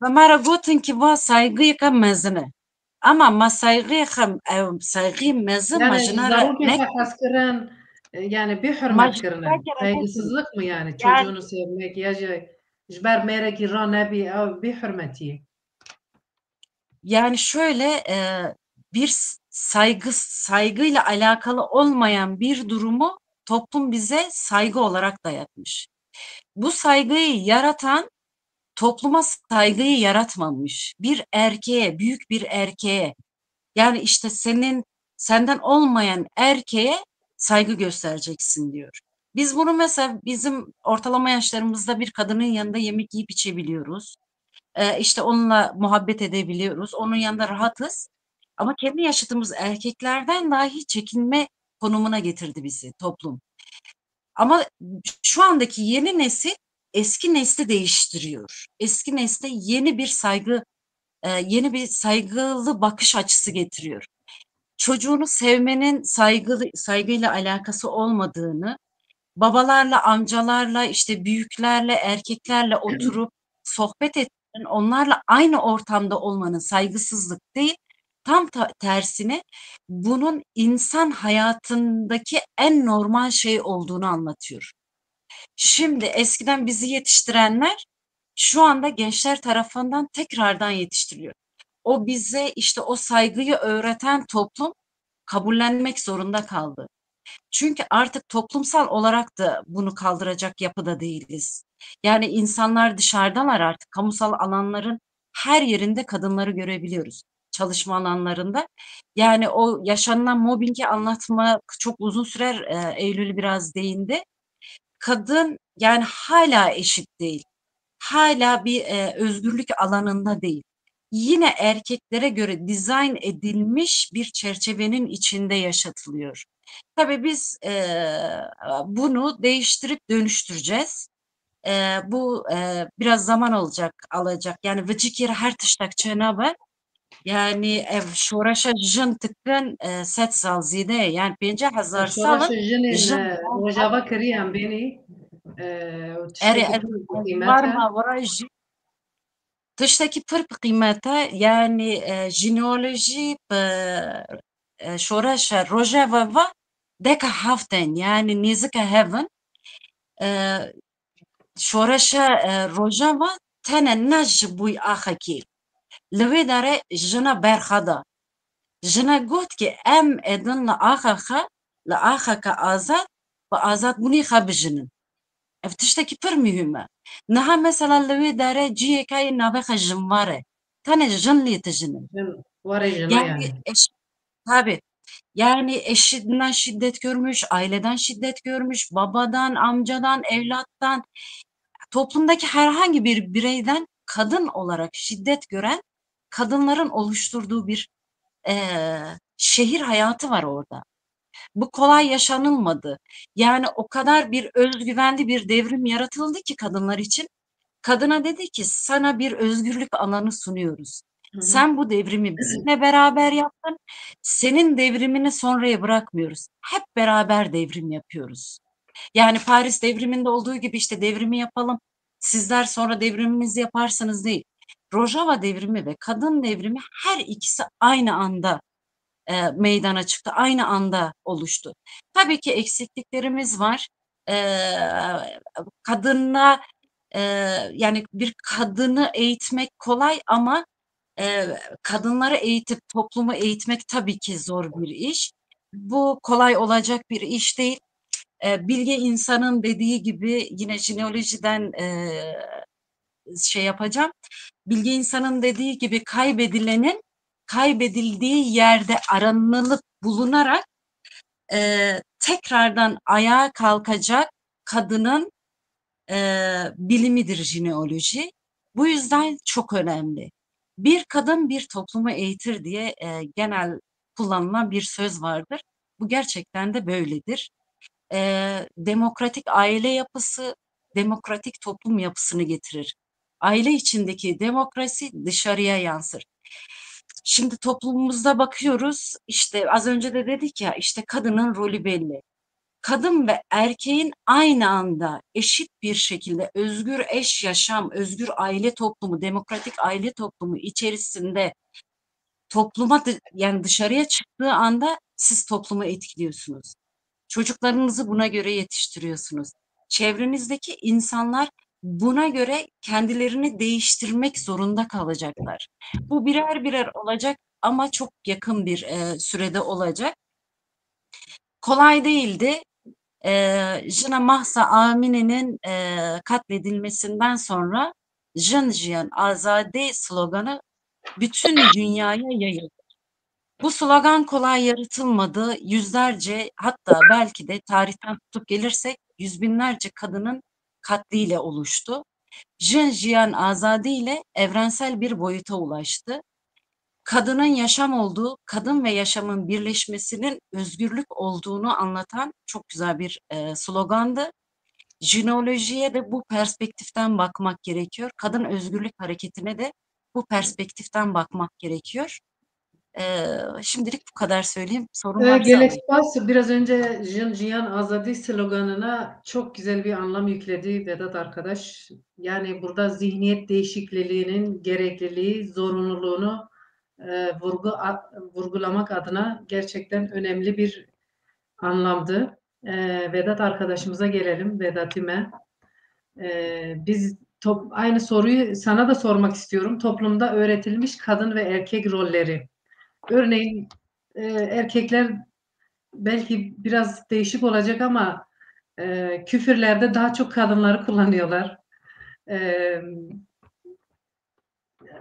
va mara gotin ki va saygıyı ka mezine. Ama ma saygıyı mezin Yani majinara zarur ki ne has kıran yani bir hürmet majinara kırın. nekin. Saygısızlık mı yani Yani çocuğunu sevmek ya jber mereki ra nebi av bir hürmeti. yani şöyle bir saygıyla alakalı olmayan bir durumu toplum bize saygı olarak dayatmış. Bu saygıyı yaratan topluma saygıyı yaratmamış. Bir erkeğe, büyük bir erkeğe, yani işte senden olmayan erkeğe saygı göstereceksin diyor. Biz bunu mesela bizim ortalama yaşlarımızda bir kadının yanında yemek yiyip içebiliyoruz. İşte onunla muhabbet edebiliyoruz. Onun yanında rahatız. Ama kendi yaşadığımız erkeklerden dahi çekinme konumuna getirdi bizi toplum. Ama şu andaki yeni nesil eski nesli değiştiriyor. Eski nesle yeni bir saygılı bakış açısı getiriyor. Çocuğunu sevmenin saygıyla alakası olmadığını, babalarla, amcalarla, işte büyüklerle, erkeklerle oturup sohbet etmenin, onlarla aynı ortamda olmanın saygısızlık değil, tam tersine bunun insan hayatındaki en normal şey olduğunu anlatıyor. Şimdi eskiden bizi yetiştirenler şu anda gençler tarafından tekrardan yetiştiriliyor. O bize işte o saygıyı öğreten toplum kabullenmek zorunda kaldı. Çünkü artık toplumsal olarak da bunu kaldıracak yapıda değiliz. Yani insanlar dışarıdalar artık. Kamusal alanların her yerinde kadınları görebiliyoruz. Çalışma alanlarında. Yani o yaşanılan mobbingi anlatmak çok uzun sürer. Eylül biraz değindi. Kadın yani hala eşit değil. Hala bir özgürlük alanında değil. Yine erkeklere göre dizayn edilmiş bir çerçevenin içinde yaşatılıyor. Tabii biz bunu değiştirip dönüştüreceğiz. Bu biraz zaman alacak. Yani vecikir her tiştakçına var. Yani ev şoraşa jın tıkkın set sal zide yani 50,000 Şoraş salı jinin jın rojava kiriyan beni eri tişteki pul var kıymete. mı var tişteki pır kıymete yani jineoloji şoraşa rojava va deka haften yani nizika heaven şoraşa rojava tene naj buy ahakil lüve dare jina berxada jina got ki em edin la ahaka azad ve azad buni xabijinin ev tişteki pır mühime naha mesela lüve dare ciyekayı navexa jin vare tane jin li tijinin Var jina yani yani. tabii yani eşinden şiddet görmüş, aileden şiddet görmüş, babadan, amcadan, evlattan, toplumdaki herhangi bir bireyden kadın olarak şiddet gören kadınların oluşturduğu bir şehir hayatı var orada. Bu kolay yaşanılmadı. Yani o kadar bir özgüvenli bir devrim yaratıldı ki kadınlar için. Kadına dedi ki sana bir özgürlük alanı sunuyoruz. Sen bu devrimi bizimle beraber yaptın. Senin devrimini sonraya bırakmıyoruz. Hep beraber devrim yapıyoruz. Yani Paris devriminde olduğu gibi işte devrimi yapalım. Sizler sonra devrimimizi yaparsınız değil. Rojava devrimi ve kadın devrimi her ikisi aynı anda meydana çıktı. Aynı anda oluştu. Tabii ki eksikliklerimiz var. Kadına yani bir kadını eğitmek kolay ama kadınları eğitip toplumu eğitmek tabii ki zor bir iş. Bu kolay olacak bir iş değil. Bilge insanın dediği gibi yine jineolojiden şey yapacağım. Bilge insanın dediği gibi kaybedildiği yerde aranılıp bulunarak tekrardan ayağa kalkacak kadının bilimidir jineoloji. Bu yüzden çok önemli. Bir kadın bir toplumu eğitir diye genel kullanılan bir söz vardır. Bu gerçekten de böyledir. Demokratik aile yapısı, demokratik toplum yapısını getirir. Aile içindeki demokrasi dışarıya yansır. Şimdi toplumumuzda bakıyoruz, işte az önce de dedik ya, işte kadının rolü belli. Kadın ve erkeğin aynı anda eşit bir şekilde özgür eş yaşam, özgür aile toplumu, demokratik aile toplumu içerisinde yani dışarıya çıktığı anda siz toplumu etkiliyorsunuz. Çocuklarınızı buna göre yetiştiriyorsunuz. Çevrenizdeki insanlar buna göre kendilerini değiştirmek zorunda kalacaklar. Bu birer birer olacak ama çok yakın bir sürede olacak. Kolay değildi. Jina Mahsa Amini'nin katledilmesinden sonra Jin Jiyan Azade sloganı bütün dünyaya yayıldı. Bu slogan kolay yaratılmadı. Yüzlerce, hatta belki de tarihten tutup gelirsek yüz binlerce kadının katliyle oluştu. Jin Jiyan Azadi ile evrensel bir boyuta ulaştı. Kadının yaşam olduğu, kadın ve yaşamın birleşmesinin özgürlük olduğunu anlatan çok güzel bir slogandı. Jineolojiye de bu perspektiften bakmak gerekiyor. Kadın özgürlük hareketine de bu perspektiften bakmak gerekiyor. Şimdilik bu kadar söyleyeyim. Sorun varsa Gelek alayım. Spas biraz önce Jin Jiyan Azadi sloganına çok güzel bir anlam yükledi Vedat arkadaş. Yani burada zihniyet değişikliğinin gerekliliği, zorunluluğunu vurgulamak adına gerçekten önemli bir anlamdı. Vedat arkadaşımıza gelelim, Vedat'ime. Biz aynı soruyu sana da sormak istiyorum. Toplumda öğretilmiş kadın ve erkek rolleri. Örneğin erkekler belki biraz değişik olacak ama küfürlerde daha çok kadınları kullanıyorlar.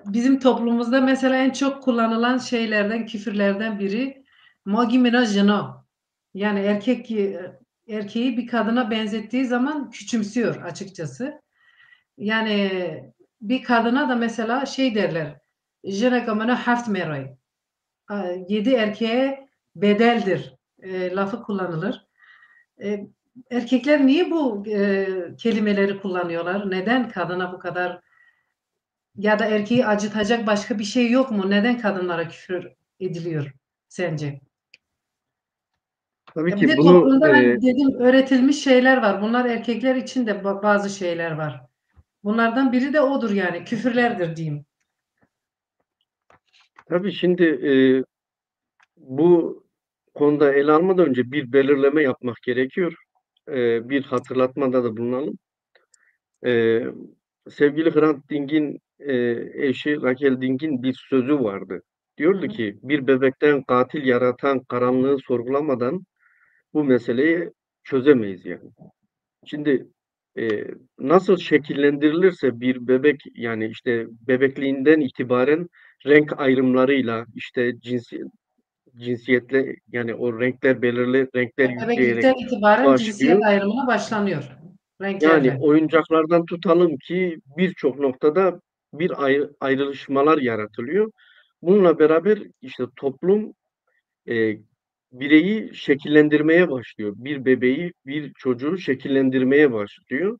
Bizim toplumumuzda mesela en çok kullanılan şeylerden, küfürlerden biri "Mogi minajino." Yani erkeği bir kadına benzettiği zaman küçümsüyor açıkçası. Yani bir kadına da mesela şey derler, "Je ne comme haft meray." 7 erkeğe bedeldir lafı kullanılır. Erkekler niye bu kelimeleri kullanıyorlar? Neden kadına bu kadar, ya da erkeği acıtacak başka bir şey yok mu? Neden kadınlara küfür ediliyor sence? Tabii Ya bir ki de bunu toplumda ben dedim öğretilmiş şeyler var. Bunlar erkekler için de bazı şeyler var. Bunlardan biri de odur yani küfürlerdir diyeyim. tabii şimdi bu konuda ele almadan önce bir belirleme yapmak gerekiyor. Bir hatırlatmada da bulunalım. Sevgili Hrant Dink'in eşi Raquel Dink'in bir sözü vardı. Diyordu ki bir bebekten katil yaratan karanlığı sorgulamadan bu meseleyi çözemeyiz yani. Şimdi nasıl şekillendirilirse bir bebek, yani işte bebekliğinden itibaren renk ayrımlarıyla, işte cinsiyetle, yani o renkler, belirli renkler yükleyerek Bebeklikten itibaren cinsiyet başlıyor. ayrımına başlanıyor Yani renklerle. oyuncaklardan tutalım ki birçok noktada bir ayrışmalar yaratılıyor. Bununla beraber işte toplum e, bireyi şekillendirmeye başlıyor. Bir bebeği, bir çocuğu şekillendirmeye başlıyor.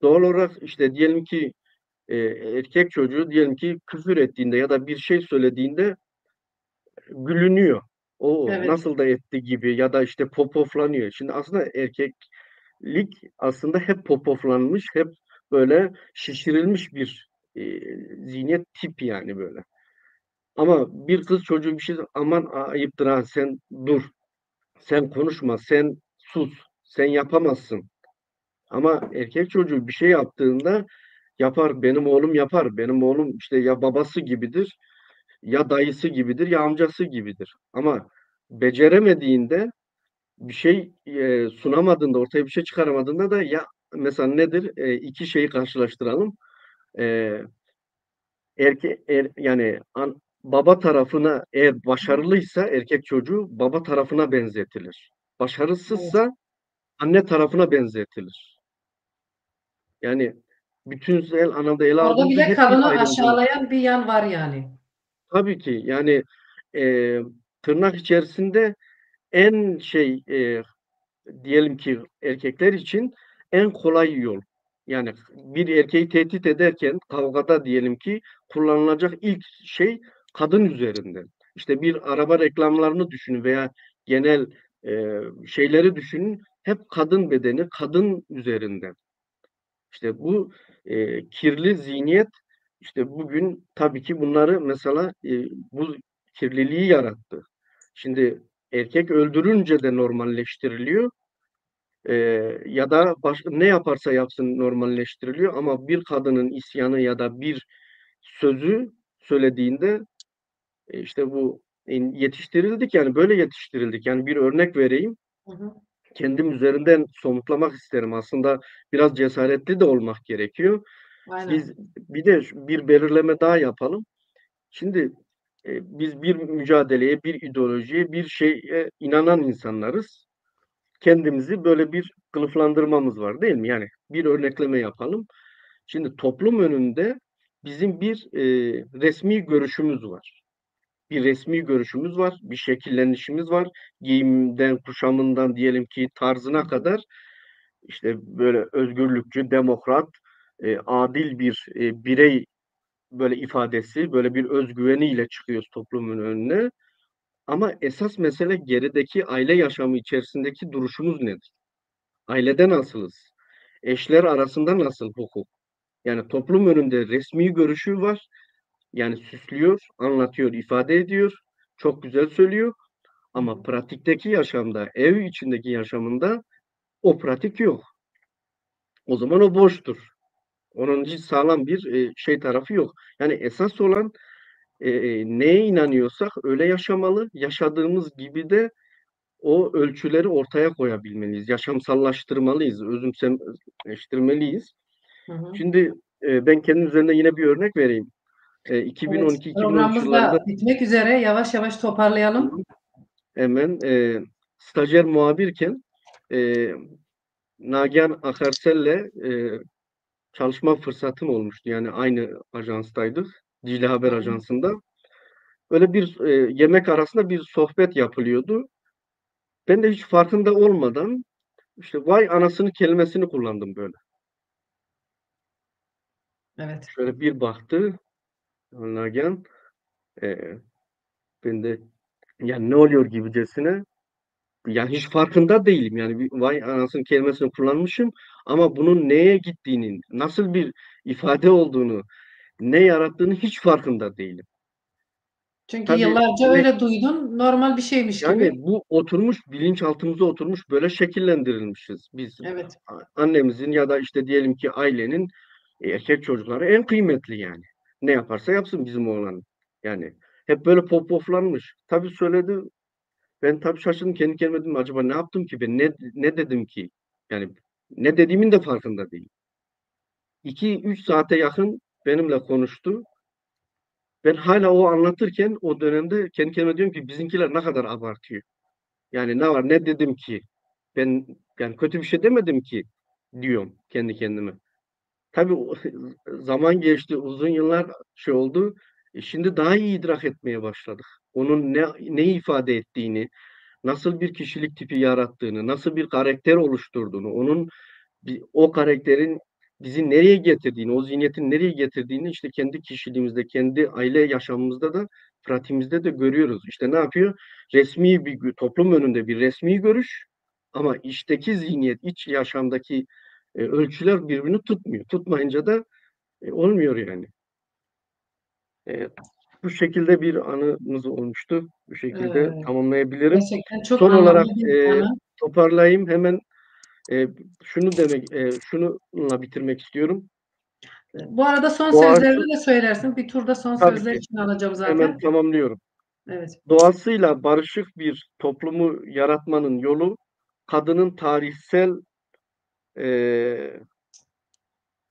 Doğal olarak işte diyelim ki erkek çocuğu diyelim ki küfür ettiğinde ya da bir şey söylediğinde gülünüyor. O Evet. nasıl da etti gibi ya da işte popoflanıyor. Şimdi aslında erkeklik aslında hep popoflanmış, hep böyle şişirilmiş bir zihniyet tipi yani böyle. Ama bir kız çocuğu bir şey aman ayıptır ha sen dur, sen konuşma, sen sus, sen yapamazsın. Ama erkek çocuğu bir şey yaptığında yapar, benim oğlum yapar, benim oğlum işte ya babası gibidir, ya dayısı gibidir, ya amcası gibidir. Ama beceremediğinde bir şey sunamadığında, ortaya bir şey çıkaramadığında da ya mesela nedir? İki şeyi karşılaştıralım. E, yani baba tarafına eğer başarılıysa erkek çocuğu baba tarafına benzetilir. Evet. Başarısızsa anne tarafına benzetilir. Yani bütünsel anlamda ele Orada aldığımızda bile hep bir kadını ayrımcılık. aşağılayan bir yan var yani. Tabii ki yani tırnak içerisinde en diyelim ki erkekler için en kolay yol. Yani bir erkeği tehdit ederken kavgada diyelim ki kullanılacak ilk şey kadın üzerinden. İşte bir araba reklamlarını düşünün veya genel şeyleri düşünün. Hep kadın bedeni, kadın üzerinden. İşte bu kirli zihniyet işte bugün tabii ki bunları mesela bu kirliliği yarattı. Şimdi erkek öldürünce de normalleştiriliyor. Ya da ne yaparsa yapsın normalleştiriliyor ama bir kadının isyanı ya da bir sözü söylediğinde işte bu yetiştirildik yani böyle yetiştirildik. Yani bir örnek vereyim. Hı hı. Kendim üzerinden somutlamak isterim. Aslında biraz cesaretli de olmak gerekiyor. Aynen. Biz bir de bir belirleme daha yapalım. Şimdi biz bir mücadeleye, bir ideolojiye, bir şeye inanan insanlarız. Kendimizi böyle bir kılıflandırmamız var değil mi? Yani bir örnekleme yapalım. Şimdi toplum önünde bizim bir resmi görüşümüz var. Bir resmi görüşümüz var, bir şekillenişimiz var. Giyimden, kuşamından diyelim ki tarzına kadar işte böyle özgürlükçü, demokrat, adil bir birey böyle ifadesi, böyle bir özgüveniyle çıkıyoruz toplumun önüne. Ama esas mesele gerideki aile yaşamı içerisindeki duruşumuz nedir? Ailede nasılız? Eşler arasında nasıl hukuk? Yani toplum önünde resmi görüşü var. Yani süslüyor, anlatıyor, ifade ediyor. Çok güzel söylüyor. Hı Ama hı. pratikteki yaşamda, ev içindeki yaşamında o pratik yok. O zaman o boştur. Onun hiç sağlam bir tarafı yok. Yani esas olan neye inanıyorsak öyle yaşamalı. Yaşadığımız gibi de o ölçüleri ortaya koyabilmeliyiz. Yaşamsallaştırmalıyız, özümseştirmeliyiz. Hı hı. Şimdi ben kendim üzerinde yine bir örnek vereyim. Evet. 2012-2013 Programımız yıllarında da bitmek üzere. Yavaş yavaş toparlayalım. hemen stajyer muhabirken e, Nagihan Akarsel'le çalışma fırsatım olmuştu. Yani aynı ajanstaydık. Dicle Haber Hı hı. Ajansı'nda. Öyle bir yemek arasında bir sohbet yapılıyordu. Ben de hiç farkında olmadan işte vay anasını kelimesini kullandım böyle. Evet. Şöyle bir baktı Nagihan. E, Ben de yani ne oluyor gibicesine. Yani hiç farkında değilim. Yani bir vay anasını kelimesini kullanmışım ama bunun neye gittiğini, nasıl bir ifade olduğunu, ne yarattığını hiç farkında değilim. Çünkü Tabii yıllarca yine öyle duydun. Normal bir şeymiş yani gibi. bu oturmuş, bilinçaltımıza oturmuş, böyle şekillendirilmişiz. Biz Evet. annemizin ya da işte diyelim ki ailenin erkek çocukları en kıymetli yani. Ne yaparsa yapsın bizim oğlan. Yani hep böyle poflanmış. Tabii söyledi. Ben tabii şaşırdım kendi kendime dedim acaba ne yaptım ki ben ne dedim ki? Yani ne dediğimin de farkında değil. 2-3 saate yakın benimle konuştu. Ben hala o anlatırken o dönemde kendi kendime diyorum ki bizimkiler ne kadar abartıyor. Yani ne var ne dedim ki? Ben yani kötü bir şey demedim ki diyorum kendi kendime. Tabii zaman geçti, uzun yıllar oldu. Şimdi daha iyi idrak etmeye başladık. Onun ne ifade ettiğini, nasıl bir kişilik tipi yarattığını, nasıl bir karakter oluşturduğunu, onun o karakterin bizi nereye getirdiğini, o zihniyetin nereye getirdiğini işte kendi kişiliğimizde, kendi aile yaşamımızda da, pratiğimizde de görüyoruz. İşte ne yapıyor? Resmi bir toplum önünde bir resmi görüş ama içteki zihniyet, iç yaşamdaki ölçüler birbirini tutmuyor. Tutmayınca da olmuyor yani. Bu şekilde bir anımız olmuştu. Bu şekilde tamamlayabilirim. Gerçekten çok Son anlamlı olarak bir anı. toparlayayım. Hemen şununla bitirmek istiyorum. Bu arada son Doğası, sözlerini de söylersin. Bir turda son tabii sözler ki için alacağım hemen zaten. tamamlıyorum. Evet. Doğasıyla barışık bir toplumu yaratmanın yolu kadının tarihsel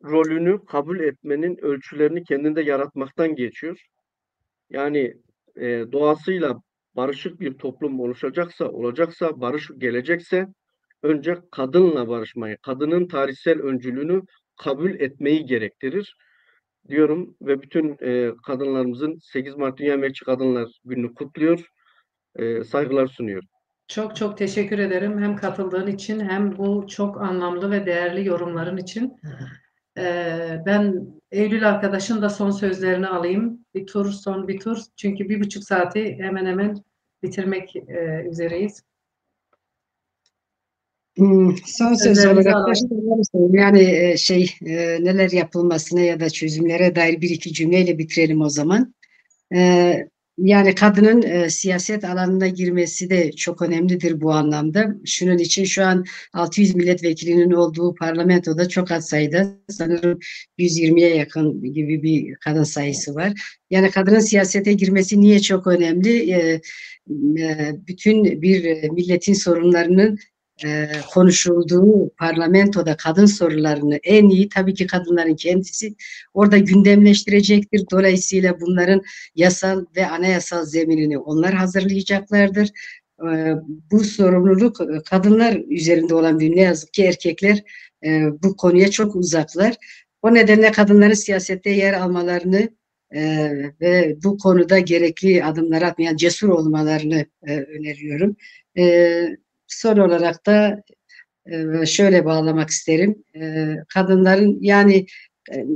rolünü kabul etmenin ölçülerini kendinde yaratmaktan geçiyor. Yani doğasıyla barışık bir toplum olacaksa, barış gelecekse önce kadınla barışmayı, kadının tarihsel öncülüğünü kabul etmeyi gerektirir diyorum ve bütün kadınlarımızın 8 Mart Dünya Emekçi Kadınlar Günü'nü kutluyor, saygılar sunuyorum. Çok çok teşekkür ederim hem katıldığın için hem bu çok anlamlı ve değerli yorumların için. Ben Eylül arkadaşın da son sözlerini alayım. Bir tur. Çünkü 1,5 saati hemen hemen bitirmek üzereyiz. Son söz Sözlerinizi olarak da alalım. yani neler yapılmasına ya da çözümlere dair bir iki cümleyle bitirelim o zaman. Yani kadının siyaset alanına girmesi de çok önemlidir bu anlamda. Şunun için şu an 600 milletvekilinin olduğu parlamentoda çok az sayıda, sanırım 120'ye yakın gibi bir kadın sayısı var. Yani kadının siyasete girmesi niye çok önemli? Bütün bir milletin sorunlarının konuşulduğu parlamentoda kadın sorularını en iyi tabii ki kadınların kendisi orada gündemleştirecektir. Dolayısıyla bunların yasal ve anayasal zeminini onlar hazırlayacaklardır. Bu sorumluluk kadınlar üzerinde olan bir, ne yazık ki erkekler bu konuya çok uzaklar. O nedenle kadınların siyasette yer almalarını ve bu konuda gerekli adımlar atmayan cesur olmalarını öneriyorum. Son olarak da şöyle bağlamak isterim. Kadınların yani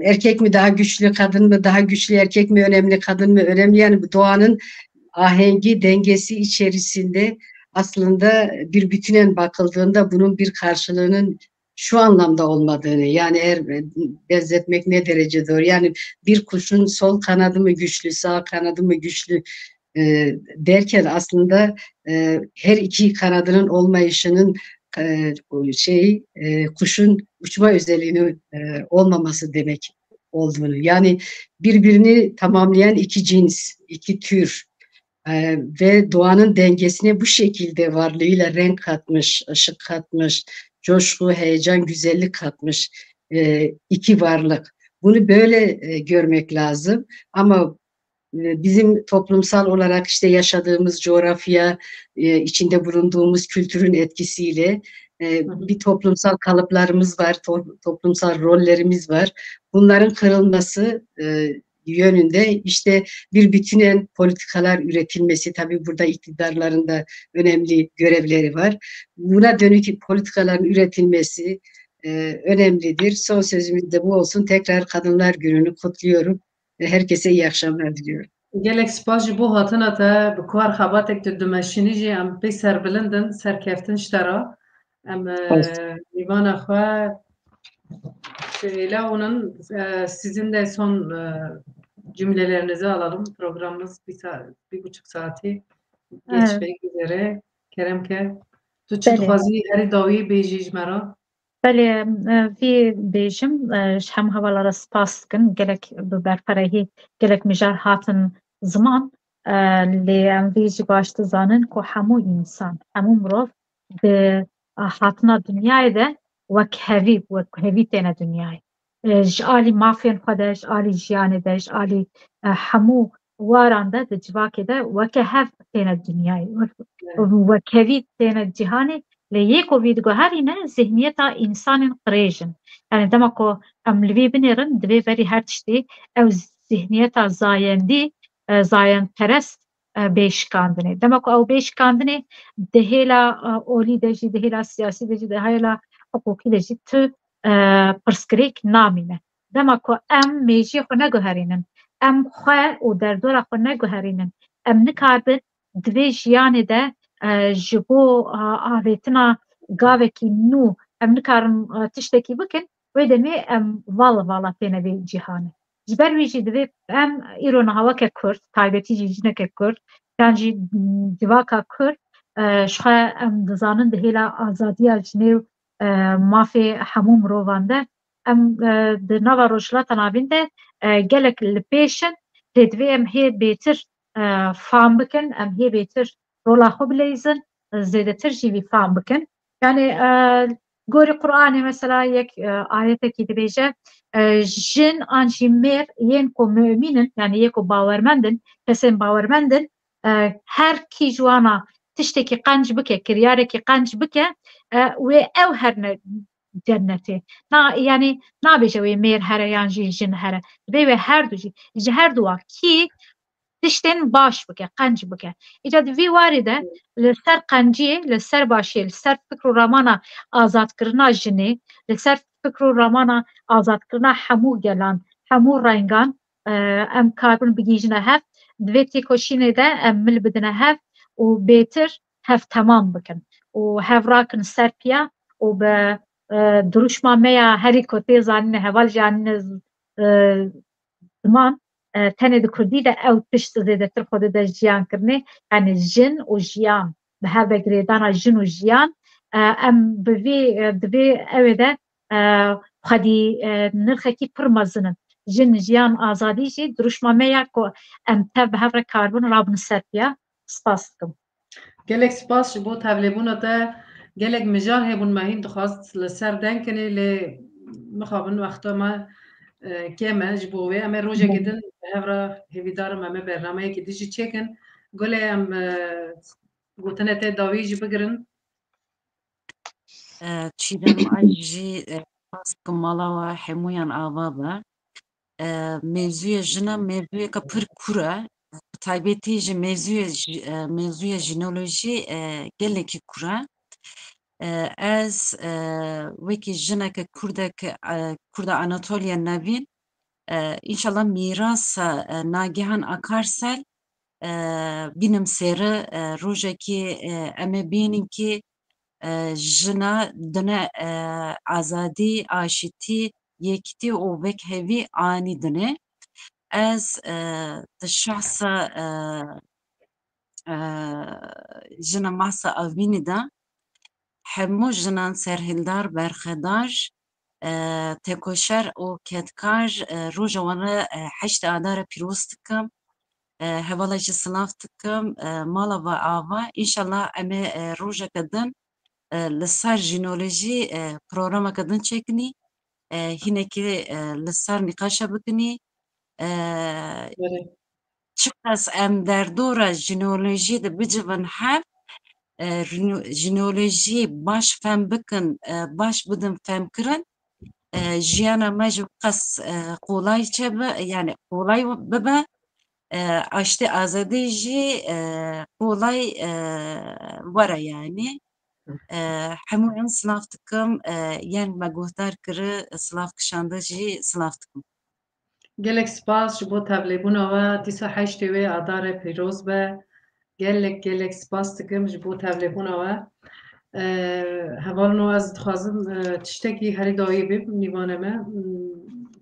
erkek mi daha güçlü, kadın mı daha güçlü, erkek mi önemli, kadın mı önemli? Yani bu doğanın ahengi, dengesi içerisinde aslında bir bütünen bakıldığında bunun bir karşılığının şu anlamda olmadığını, yani eğer benzetmek ne derece doğru, yani bir kuşun sol kanadı mı güçlü, sağ kanadı mı güçlü derken aslında her iki kanadının olmayışının kuşun uçma özelliğinin olmaması demek olduğunu, yani birbirini tamamlayan iki cins, iki tür ve doğanın dengesine bu şekilde varlığıyla renk katmış, ışık katmış, coşku, heyecan, güzellik katmış iki varlık. Bunu böyle görmek lazım ama bizim toplumsal olarak işte yaşadığımız coğrafya, içinde bulunduğumuz kültürün etkisiyle bir toplumsal kalıplarımız var, toplumsal rollerimiz var. Bunların kırılması yönünde işte bir bütünen politikalar üretilmesi, tabii burada iktidarların da önemli görevleri var. Buna dönük politikaların üretilmesi önemlidir. Son sözümüz de bu olsun. Tekrar Kadınlar Günü'nü kutluyorum. Herkese iyi akşamlar diliyorum. Gelek spas ji bo hatina te bi kar xebatek tu dimeşînî jî em pê serbilindin, serkeftin ji te re. Emîvana xwe şêlewnin. Sizin de son cümlelerinizi alalım. Programımız 1,5 saati geçmek üzere. Keremke, tu çi dixwazî herî dawî bêjî ji me re? بله في بیجم هم هوالا سپاس کن گلک برپرهی گلک مجار هاتن زمان لی ام ویجی باشت زانن که همو انسان همو مروف به هاتنا دنیای ده وک هوی تینا دنیای جالی مافین خدا جالی جیانه ده جالی همو واران ده جواکه ده وک هف تینا دنیای وک هوی تینا جهانی لیکو ویدگو هرینه ذهنیت انسان قریجن یعنی دما کو ام لوی بنیرن دوی وری هر تشتی او ذهنیت زاین پرست بیشکاندنه دما کو او بیشکاندنه دهیلا اولی دجی دهیلا سیاسی دجی دهیلا حقوقی دجی تو پرسکریک نامینه دما کو ام میجی خو نگوهرینن ام خو و دردورا خو نگوهرینن ام نکاربن دوی جیانه ده جبو آویتنا گاوکی نو ام نکارن تشتکی بکن و دمی ام والا پینه وی جیهانه جبر ویجی دوی ام ایرون هوا که کرد تایبتی جیجنه که کرد تانجی دواکا کرد شخه ام دزانن دهیلا آزادی جنیو مافی هموم روانده ام د نوا روشلات نابینده gelek li pêşin tedvê em hê bêtir fam bikin em hê bêtir rola xwe bilêzin zêdetir jî vî fam bikin yani gorî Qur'anê mesela yek ayetekî dibêje jin an jî mêr yên ku mümînin yani yê ku bawermendin kesên bawermendin her kî ji wana tiştekî qenc bike kiryarekî qenc bike wê ew herne cennetê yani nabêje wê mêr here yan jî jin here dibe wê her du jî ji her duwa kî tiştên baş bike qenc bike îca di vî warî de li ser qenciyê li ser başiyê li ser fikr û ramana azadkirina jinê li ser fikr û ramana azadkirina hemû gelan hemû rengan em kabin bigîjine hev di vê têkoşînê de em mil bidine hev û bêtir hev temam bikin û hev rakin ser piya û bi duruşma me ya herî ku tê zanîne heval janîne ziman tenê di Kurdî de ew tişt zêdetir xwe dide jiyankirinê yani jin û jiyan bi hev ve girêdana jin û jiyan em bi vê divê ew ê de xwedî nirxekî pir mezin in jin jiyan azadî jî duruşma me ya ku em tev bi hev re karbin rabin ser piya spas dikim gelek spas ji bo tevlêbûna te gelek mijal hebûn me hîn dixwast li ser denkinê lê mixabin wexta me kêm e ji bo wê em ê rojekê din bi hev re hêvîdarim em ê bernameyekê dijî çêkin gulê em gotinê te dawî jî bigirin çîrem ay jî paskim mala we hemûyan ava be mevzuya jina mevzuyeka pir kur e taybetî ji mevzuya jinolojî gelekî kur e ez wekî jineke Kurda Anatolya nevîn înşallah mîrasa nagihan akarsel bînim sêri rojekî em ê bînin kî jina dine azadî aşîtî yekîtî û wekhevî anî dine ez di şahsa jina mahsa avînê de hemû jinan serhildar berxedar tekoşer û kedkar roja wan re heştê adare pîroz dikim hevala jî silav dikim mala we ava înşallah em ê rojeke din li ser jinolojî programeke din çêkinî hînekî li ser nîqaşa bikinî çi qas em derdora jinolojî de bicivin hev jinolojî baş fem bikin baş bidin femkirin jiyana me ji qas qolay çebe yani qolay bibe aştê azadî jî qolay were yani hemûyan silav dikim yên me guhdar kiri silav kişande jî silav dikim gelek spas ji bo tevlêbûna we dîsa heştê wê adarê pîroz be gelek spas dikim ji bo tevlêbûna we hevalino ez dixwazim tiştekî herî dawî bê nîvanê me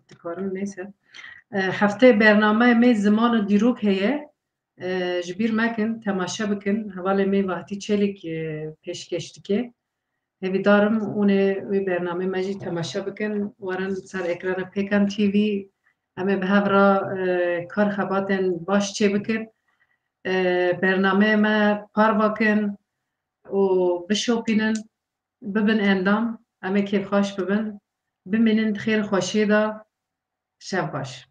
dikarim neyse heftê bernameyê me ziman û dîrok heye ji bîr mekin temaşe bikin hevalê me vahtî çêlek pêşkeş dike hêvîdarim hûnê wê bernamê me jî temaşe bikin werin ser ekrana Pêkan TV em ê bi hev re kar xebatên baş çê bikin bernameyê me parvakin û bişopînin bibin endam em ê kêfxweş bibin bimînin xêr xweşiyê de şev baş